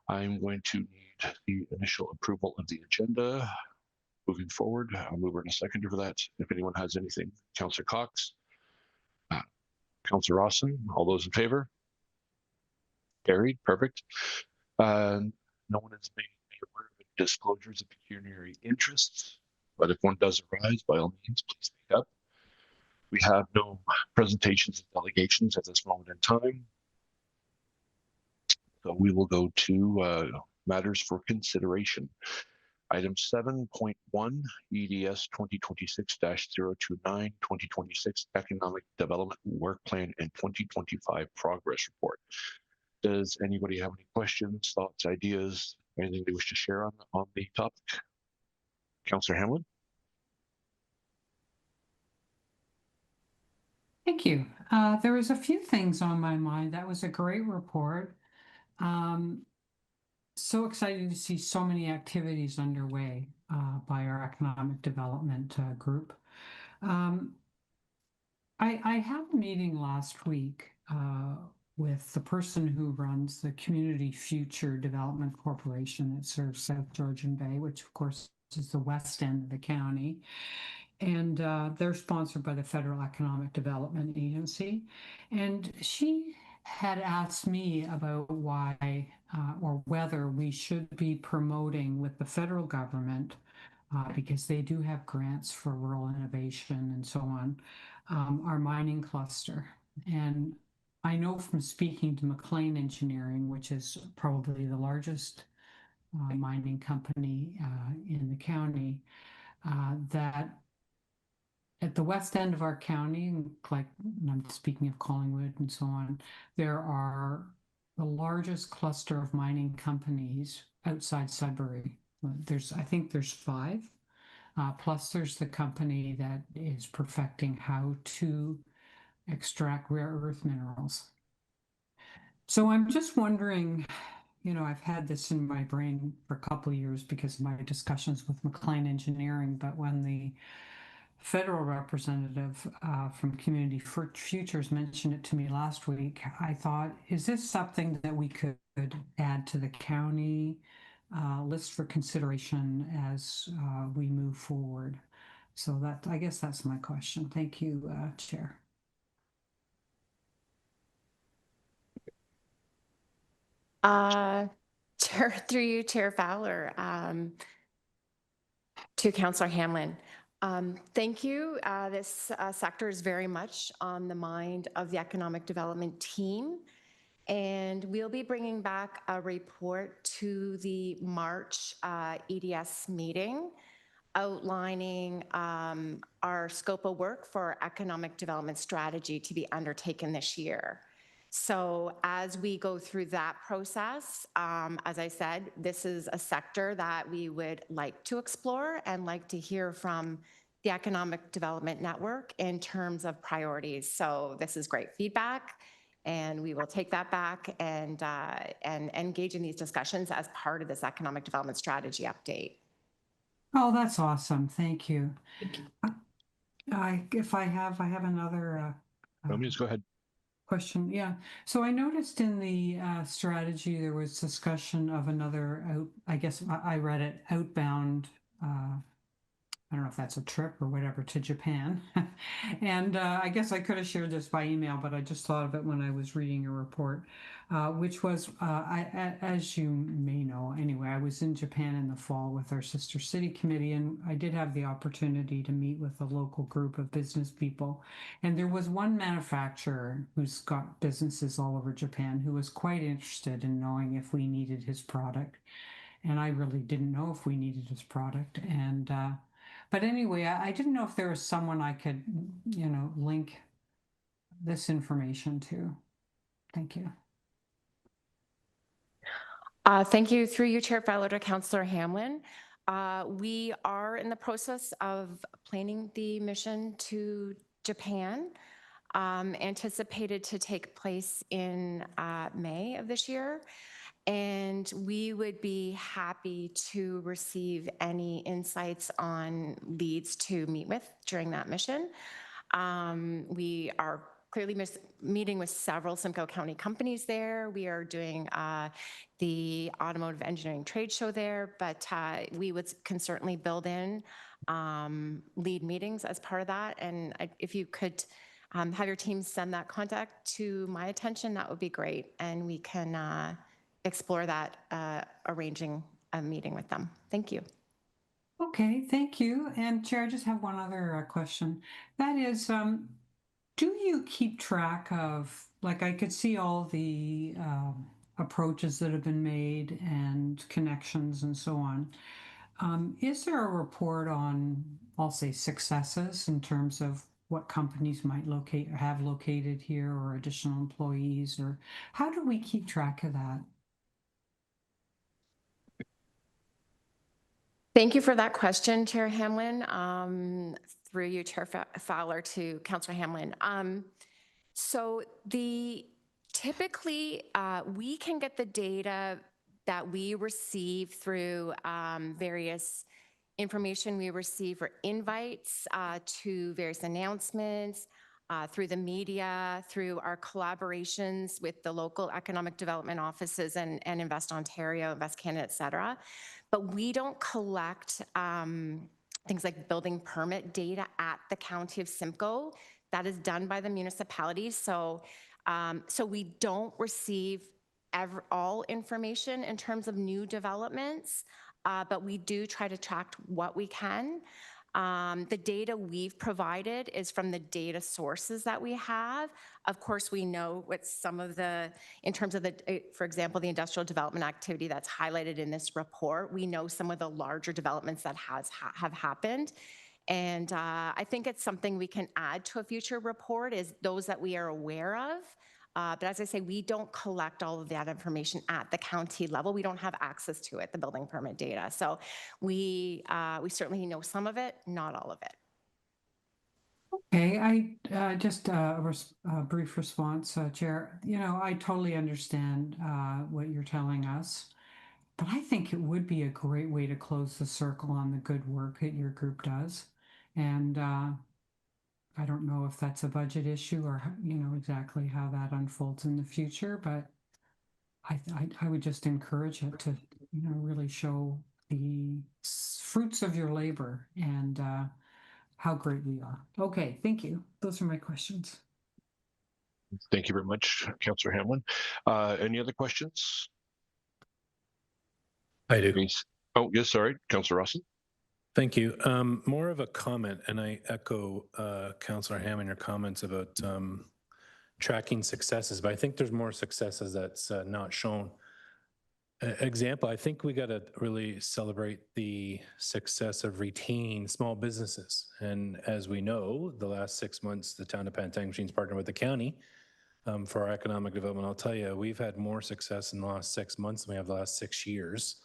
I'm going to need the initial approval of the agenda. Moving forward, I'll move in a second for that. If anyone has anything, Councillor Cox, Councillor Rawson, all those in favor? Carried, perfect. No one is made aware of any disclosures of pecuniary interests, but if one does arise, by all means, please speak up. We have no presentations and delegations at this moment in time. So we will go to matters for consideration. Item 7.1, EDS 2026-029, 2026 Economic Development Work Plan and 2025 Progress Report. Does anybody have any questions, thoughts, ideas, anything they wish to share on the topic? Councillor Hamlin? Thank you. There was a few things on my mind. That was a great report. So excited to see so many activities underway by our economic development group. I had a meeting last week with the person who runs the Community Future Development Corporation that serves South Georgian Bay, which of course is the west end of the county. And they're sponsored by the Federal Economic Development Agency. And she had asked me about why or whether we should be promoting with the federal government, because they do have grants for rural innovation and so on, our mining cluster. And I know from speaking to McLean Engineering, which is probably the largest mining company in the county, that at the west end of our county, like I'm speaking of Collingwood and so on, there are the largest cluster of mining companies outside Sudbury. I think there's 5. Plus there's the company that is perfecting how to extract rare earth minerals. So I'm just wondering, you know, I've had this in my brain for a couple of years because of my discussions with McLean Engineering, but when the federal representative from Community Futures mentioned it to me last week, I thought, is this something that we could add to the county list for consideration as we move forward? So that, I guess that's my question. Thank you, Chair. Chair, through you, Chair Fowler, to Councillor Hamlin. Thank you. This sector is very much on the mind of the economic development team, and we'll be bringing back a report to the March EDS meeting outlining our scope of work for economic development strategy to be undertaken this year. So as we go through that process, as I said, this is a sector that we would like to explore and like to hear from the Economic Development Network in terms of priorities. So this is great feedback, and we will take that back and engage in these discussions as part of this economic development strategy update. Oh, that's awesome. Thank you. If I have another. Please go ahead. Question. Yeah. So I noticed in the strategy there was discussion of another I guess I read it, outbound. I don't know if that's a trip or whatever to Japan. And I guess I could have shared this by email, but I just thought of it when I was reading a report, which was, as you may know, anyway, I was in Japan in the fall with our Sister City Committee, and I did have the opportunity to meet with a local group of business people. And there was one manufacturer who's got businesses all over Japan who was quite interested in knowing if we needed his product. And I really didn't know if we needed his product. And but anyway, I didn't know if there was someone I could, you know, link this information to. Thank you. Thank you. Through you, Chair Fowler, to Councillor Hamlin. We are in the process of planning the mission to Japan, anticipated to take place in May of this year. And we would be happy to receive any insights on leads to meet with during that mission. We are clearly meeting with several Simcoe County companies there. We are doing the automotive engineering trade show there, but we can certainly build in lead meetings as part of that. And if you could have your team send that contact to my attention, that would be great. And we can explore that, arranging a meeting with them. Thank you. Okay, thank you. And Chair, I just have one other question. That is, do you keep track of, like, I could see all the approaches that have been made and connections and so on. Is there a report on, I'll say, successes in terms of what companies might locate or have located here, or additional employees, or how do we keep track of that? Thank you for that question, Chair Hamlin. Through you, Chair Fowler, to Councillor Hamlin. So typically we can get the data that we receive through various information we receive for invites to various announcements, through the media, through our collaborations with the local economic development offices and Invest Ontario, Invest Canada, et cetera. But we don't collect things like building permit data at the County of Simcoe. That is done by the municipalities. So we don't receive all information in terms of new developments, but we do try to track what we can. The data we've provided is from the data sources that we have. Of course, we know what some of in terms of for example, the industrial development activity that's highlighted in this report, we know some of the larger developments that have happened. And I think it's something we can add to a future report, is those that we are aware of. But as I say, we don't collect all of that information at the county level. We don't have access to it, the building permit data. So we certainly know some of it, not all of it. Okay, I just a brief response, Chair. You know, I totally understand what you're telling us, but I think it would be a great way to close the circle on the good work that your group does. And I don't know if that's a budget issue or, you know, exactly how that unfolds in the future, but I would just encourage it to, you know, really show the fruits of your labor and how great we are. Okay, thank you. Those are my questions. Thank you very much, Councillor Hamlin. Any other questions? I do. Please. Oh, yes, sorry, Councillor Rawson. Thank you. More of a comment, and I echo Councillor Hammond, your comments about tracking successes, but I think there's more successes that's not shown. Example, I think we got to really celebrate the success of retaining small businesses. And as we know, the last 6 months, the town of Pantangmachines partnered with the county for our economic development. I'll tell you, we've had more success in the last 6 months than we have the last 6 years.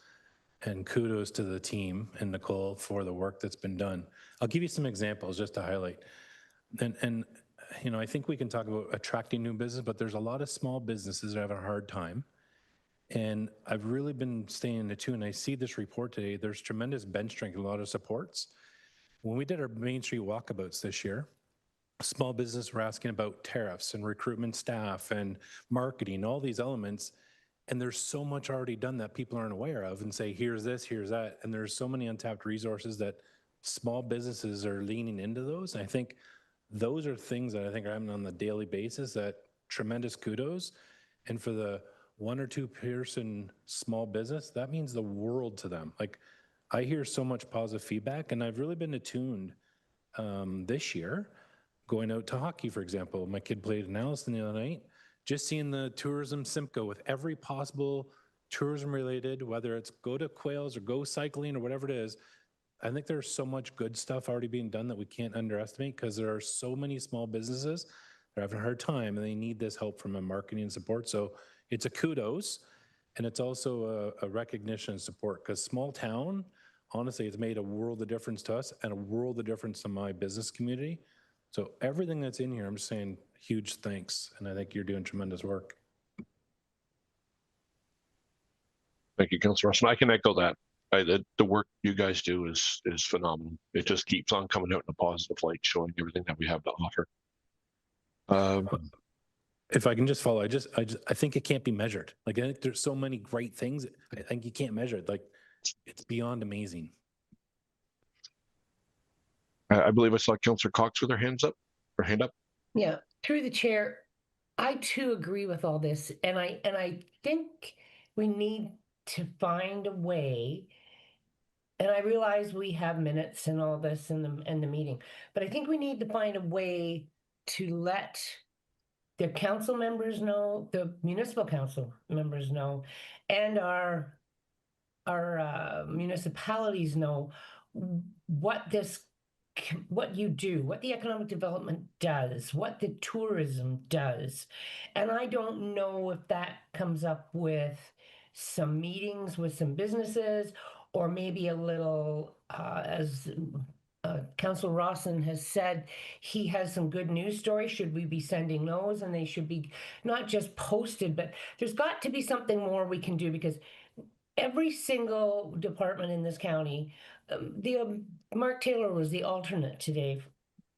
And kudos to the team and Nicole for the work that's been done. I'll give you some examples just to highlight. And you know, I think we can talk about attracting new business, but there's a lot of small businesses that have a hard time. And I've really been staying in the tune. I see this report today. There's tremendous bench strength, a lot of supports. When we did our Main Street walkabouts this year, small business were asking about tariffs and recruitment staff and marketing, all these elements. And there's so much already done that people aren't aware of, and say, here's this, here's that. And there's so many untapped resources that small businesses are leaning into those. And I think those are things that I think are happening on a daily basis, that tremendous kudos. And for the 1 or 2 person small business, that means the world to them. Like, I hear so much positive feedback, and I've really been attuned this year, going out to hockey, for example. My kid played in Alliston the other night. Just seeing the tourism Simcoe with every possible tourism related, whether it's go to Quails or go cycling or whatever it is, I think there's so much good stuff already being done that we can't underestimate, because there are so many small businesses that are having a hard time and they need this help from a marketing and support. So it's a kudos, and it's also a recognition and support, because small town, honestly, it's made a world of difference to us and a world of difference to my business community. So everything that's in here, I'm just saying huge thanks, and I think you're doing tremendous work. Thank you, Councillor Rawson. I can echo that. The work you guys do is phenomenal. It just keeps on coming out in a positive light, showing everything that we have to offer. If I can just follow, I think it can't be measured. Like, I think there's so many great things. I think you can't measure it. Like, it's beyond amazing. I believe I saw Councillor Cox with her hand up. Yeah, through the chair, I too agree with all this, and I think we need to find a way. And I realize we have minutes and all this in the meeting, but I think we need to find a way to let the council members know, the municipal council members know, and our municipalities know what what you do, what the economic development does, what the tourism does. And I don't know if that comes up with some meetings with some businesses, or maybe a little, as Council Rawson has said, he has some good news stories. Should we be sending those? And they should be not just posted, but there's got to be something more we can do, because every single department in this county, Mark Taylor was the alternate today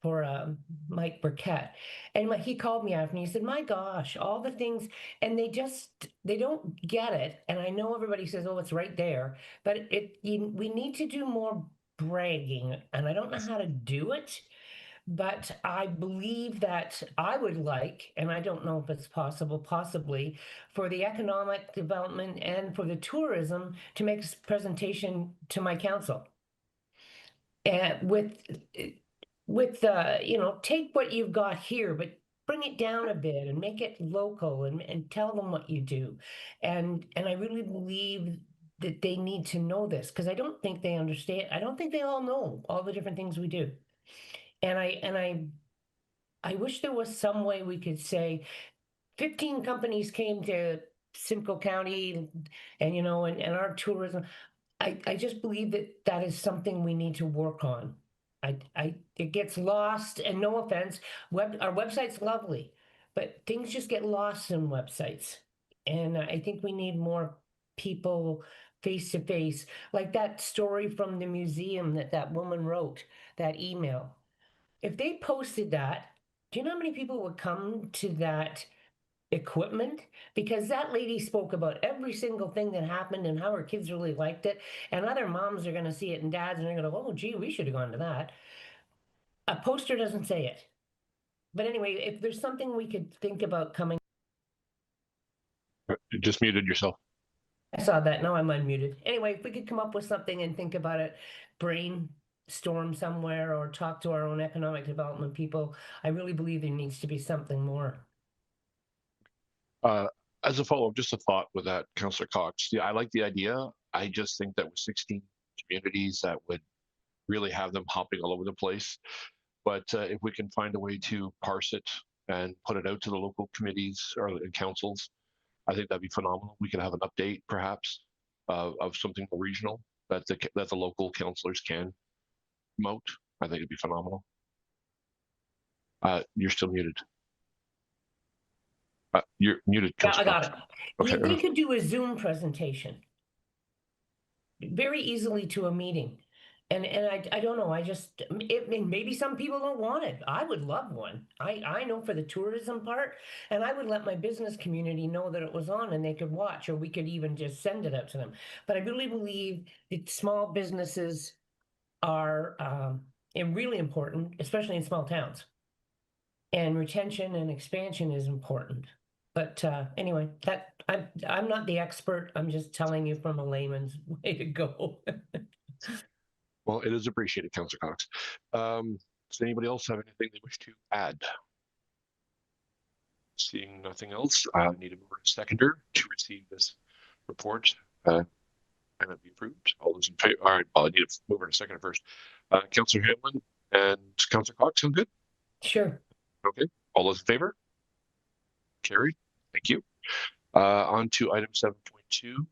for Mike Burkett. And he called me after and he said, my gosh, all the things, and they don't get it. And I know everybody says, oh, it's right there, but we need to do more bragging, and I don't know how to do it. But I believe that I would like, and I don't know if it's possible, possibly, for the economic development and for the tourism to make a presentation to my council. And take what you've got here, but bring it down a bit and make it local, and tell them what you do. And I really believe that they need to know this, because I don't think they understand. I don't think they all know all the different things we do. And I wish there was some way we could say 15 companies came to Simcoe County, and our tourism. I just believe that is something we need to work on. It gets lost, and no offense, our website's lovely, but things just get lost in websites. And I think we need more people face to face, like that story from the museum that woman wrote, that email. If they posted that, do you know how many people would come to that equipment? Because that lady spoke about every single thing that happened and how her kids really liked it. And other moms are going to see it, and dads, and they're going to go, oh, gee, we should have gone to that. A poster doesn't say it. But anyway, if there's something we could think about coming. You just muted yourself. I saw that. Now I'm unmuted. Anyway, if we could come up with something and think about it, brainstorm somewhere, or talk to our own economic development people, I really believe there needs to be something more. As a follow-up, just a thought with that, Councillor Cox. Yeah, I like the idea. I just think that with 16 communities, that would really have them hopping all over the place. But if we can find a way to parse it and put it out to the local committees or councils, I think that'd be phenomenal. We could have an update, perhaps, of something more regional that the local councillors can promote. I think it'd be phenomenal. You're still muted. You're muted. Yeah, I got it. Okay. They could do a Zoom presentation very easily to a meeting. And I don't know, maybe some people don't want it. I would love one. I know for the tourism part, and I would let my business community know that it was on and they could watch, or we could even just send it out to them. But I really believe that small businesses are really important, especially in small towns. And retention and expansion is important. But anyway, I'm not the expert. I'm just telling you from a layman's way to go. Well, it is appreciated, Councillor Cox. Does anybody else have anything they wish to add? Seeing nothing else, I need a mover and seconder to receive this report and it be approved. All those in favor? All right, I need a mover and a seconder first. Councillor Hamlin and Councillor Cox, sound good? Sure. Okay. All those in favor? Carried. Thank you. On to item 7.2,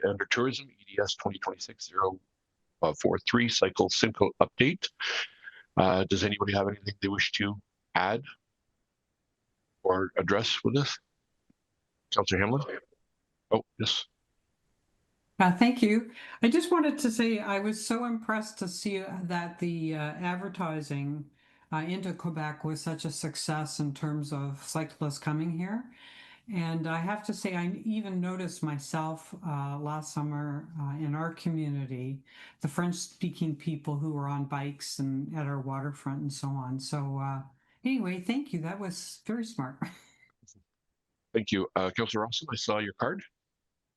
under tourism, EDS 2026-043 cycle Simcoe update. Does anybody have anything they wish to add or address with this? Councillor Hamlin? Oh, yes. Thank you. I just wanted to say I was so impressed to see that the advertising into Quebec was such a success in terms of cyclists coming here. And I have to say, I even noticed myself last summer in our community, the French-speaking people who were on bikes and at our waterfront and so on. So anyway, thank you. That was very smart. Thank you. Councillor Rawson, I saw your card.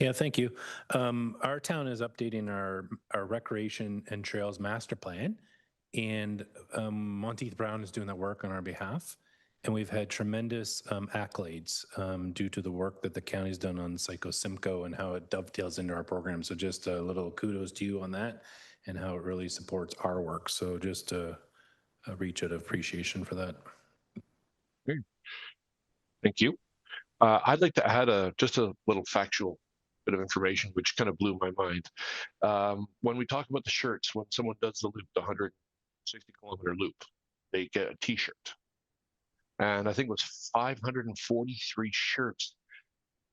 Yeah, thank you. Our town is updating our recreation and trails master plan, and Monteith Brown is doing that work on our behalf. And we've had tremendous accolades due to the work that the county's done on Simcoe and how it dovetails into our program. So just a little kudos to you on that and how it really supports our work. So just a reach out of appreciation for that. Okay. Thank you. I'd like to add just a little factual bit of information, which kind of blew my mind. When we talk about the shirts, when someone does the loop, the 160-kilometer loop, they get a T-shirt. And I think it was 543 shirts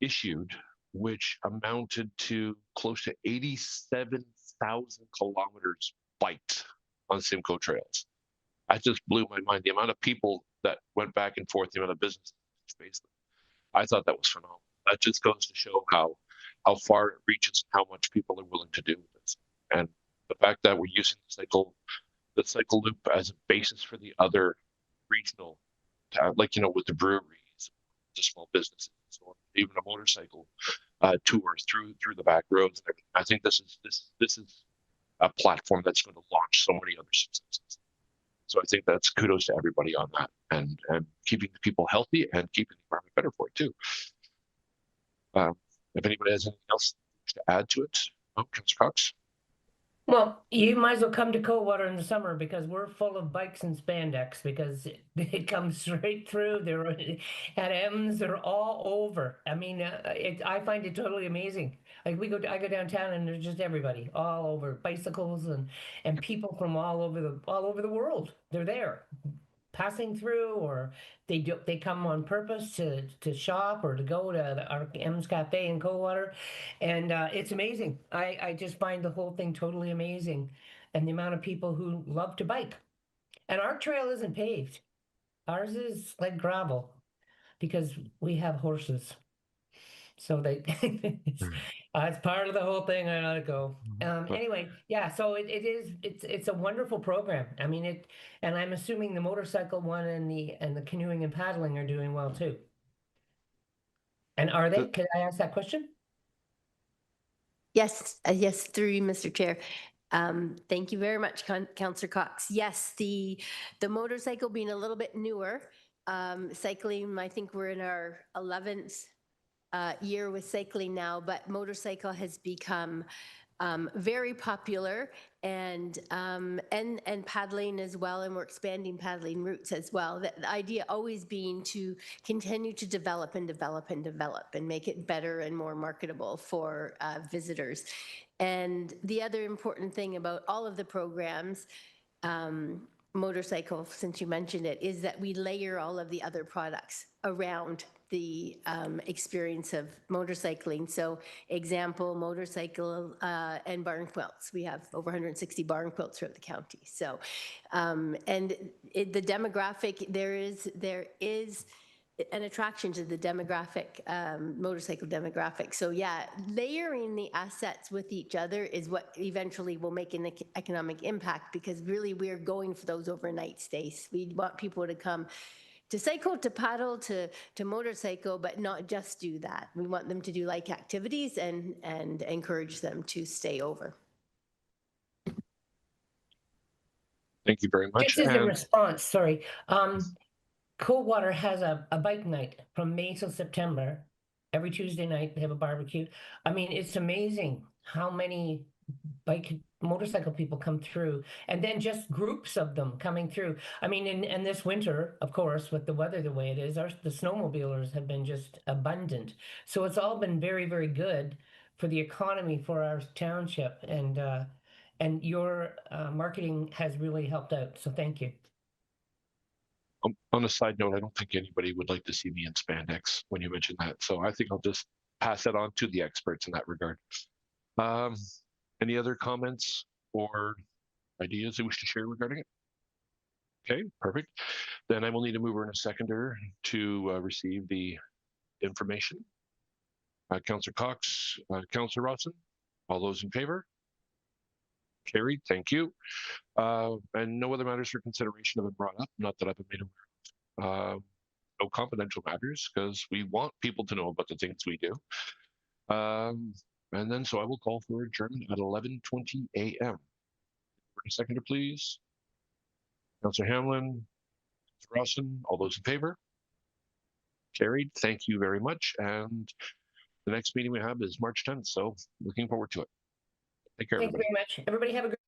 issued, which amounted to close to 87,000 kilometers biked on Simcoe trails. That just blew my mind. The amount of people that went back and forth, the amount of business space. I thought that was phenomenal. That just goes to show how far it reaches and how much people are willing to do with this. And the fact that we're using the cycle loop as a basis for the other regional, like, you know, with the breweries, the small businesses, and so on, even a motorcycle tours through the back roads. I think this is a platform that's going to launch so many other successes. So I think that's kudos to everybody on that, and keeping the people healthy and keeping the environment better for it too. If anybody has anything else to add to it, Councillor Cox. Well, you might as well come to Coldwater in the summer because we're full of bikes and spandex because it comes straight through. They're at M's, they're all over. I mean, I find it totally amazing. Like I go downtown and there's just everybody all over, bicycles and people from all over the world. They're there, passing through, or they come on purpose to shop or to go to our M's Cafe in Coldwater, and it's amazing. I just find the whole thing totally amazing, and the amount of people who love to bike. And our trail isn't paved; ours is like gravel, because we have horses. So it's part of the whole thing. I let it go. Anyway, yeah. So it's a wonderful program. I mean and I'm assuming the motorcycle one and the canoeing and paddling are doing well too. And are they? Can I ask that question? Yes, yes, through you, Mr. Chair. Thank you very much, Councillor Cox. Yes, the motorcycle being a little bit newer, cycling, I think we're in our 11th year with cycling now, but motorcycle has become very popular, and paddling as well, and we're expanding paddling routes as well. The idea always being to continue to develop and develop and develop and make it better and more marketable for visitors. And the other important thing about all of the programs, motorcycle, since you mentioned it, is that we layer all of the other products around the experience of motorcycling. So example, motorcycle and barn quilts. We have over 160 barn quilts throughout the county. So, the demographic, there is an attraction to the demographic, motorcycle demographic. So yeah, layering the assets with each other is what eventually will make an economic impact, because really we're going for those overnight stays. We want people to come to cycle, to paddle, to motorcycle, but not just do that. We want them to do like activities and encourage them to stay over. Thank you very much. Just as a response, sorry. Coldwater has a bike night from May till September. Every Tuesday night they have a barbecue. I mean, it's amazing how many motorcycle people come through, and then just groups of them coming through. I mean, and this winter, of course, with the weather the way it is, the snowmobilers have been just abundant. So it's all been very, very good for the economy for our township, and your marketing has really helped out. So thank you. On a side note, I don't think anybody would like to see me in spandex when you mentioned that. So I think I'll just pass that on to the experts in that regard. Any other comments or ideas you wish to share regarding it? Okay, perfect. Then I will need a mover and a seconder to receive the information. Councillor Cox, Councillor Rawson, all those in favor? Carried, thank you. And no other matters for consideration have been brought up, not that I've been made aware of. No confidential matters, because we want people to know about the things we do. And then, so I will call for adjournment at 11:20 a.m. A seconder, please. Councillor Hamlin, Rawson, all those in favor? Carried, thank you very much. And the next meeting we have is March 10th, so looking forward to it. Take care, Thank you everybody. very much. Everybody have a great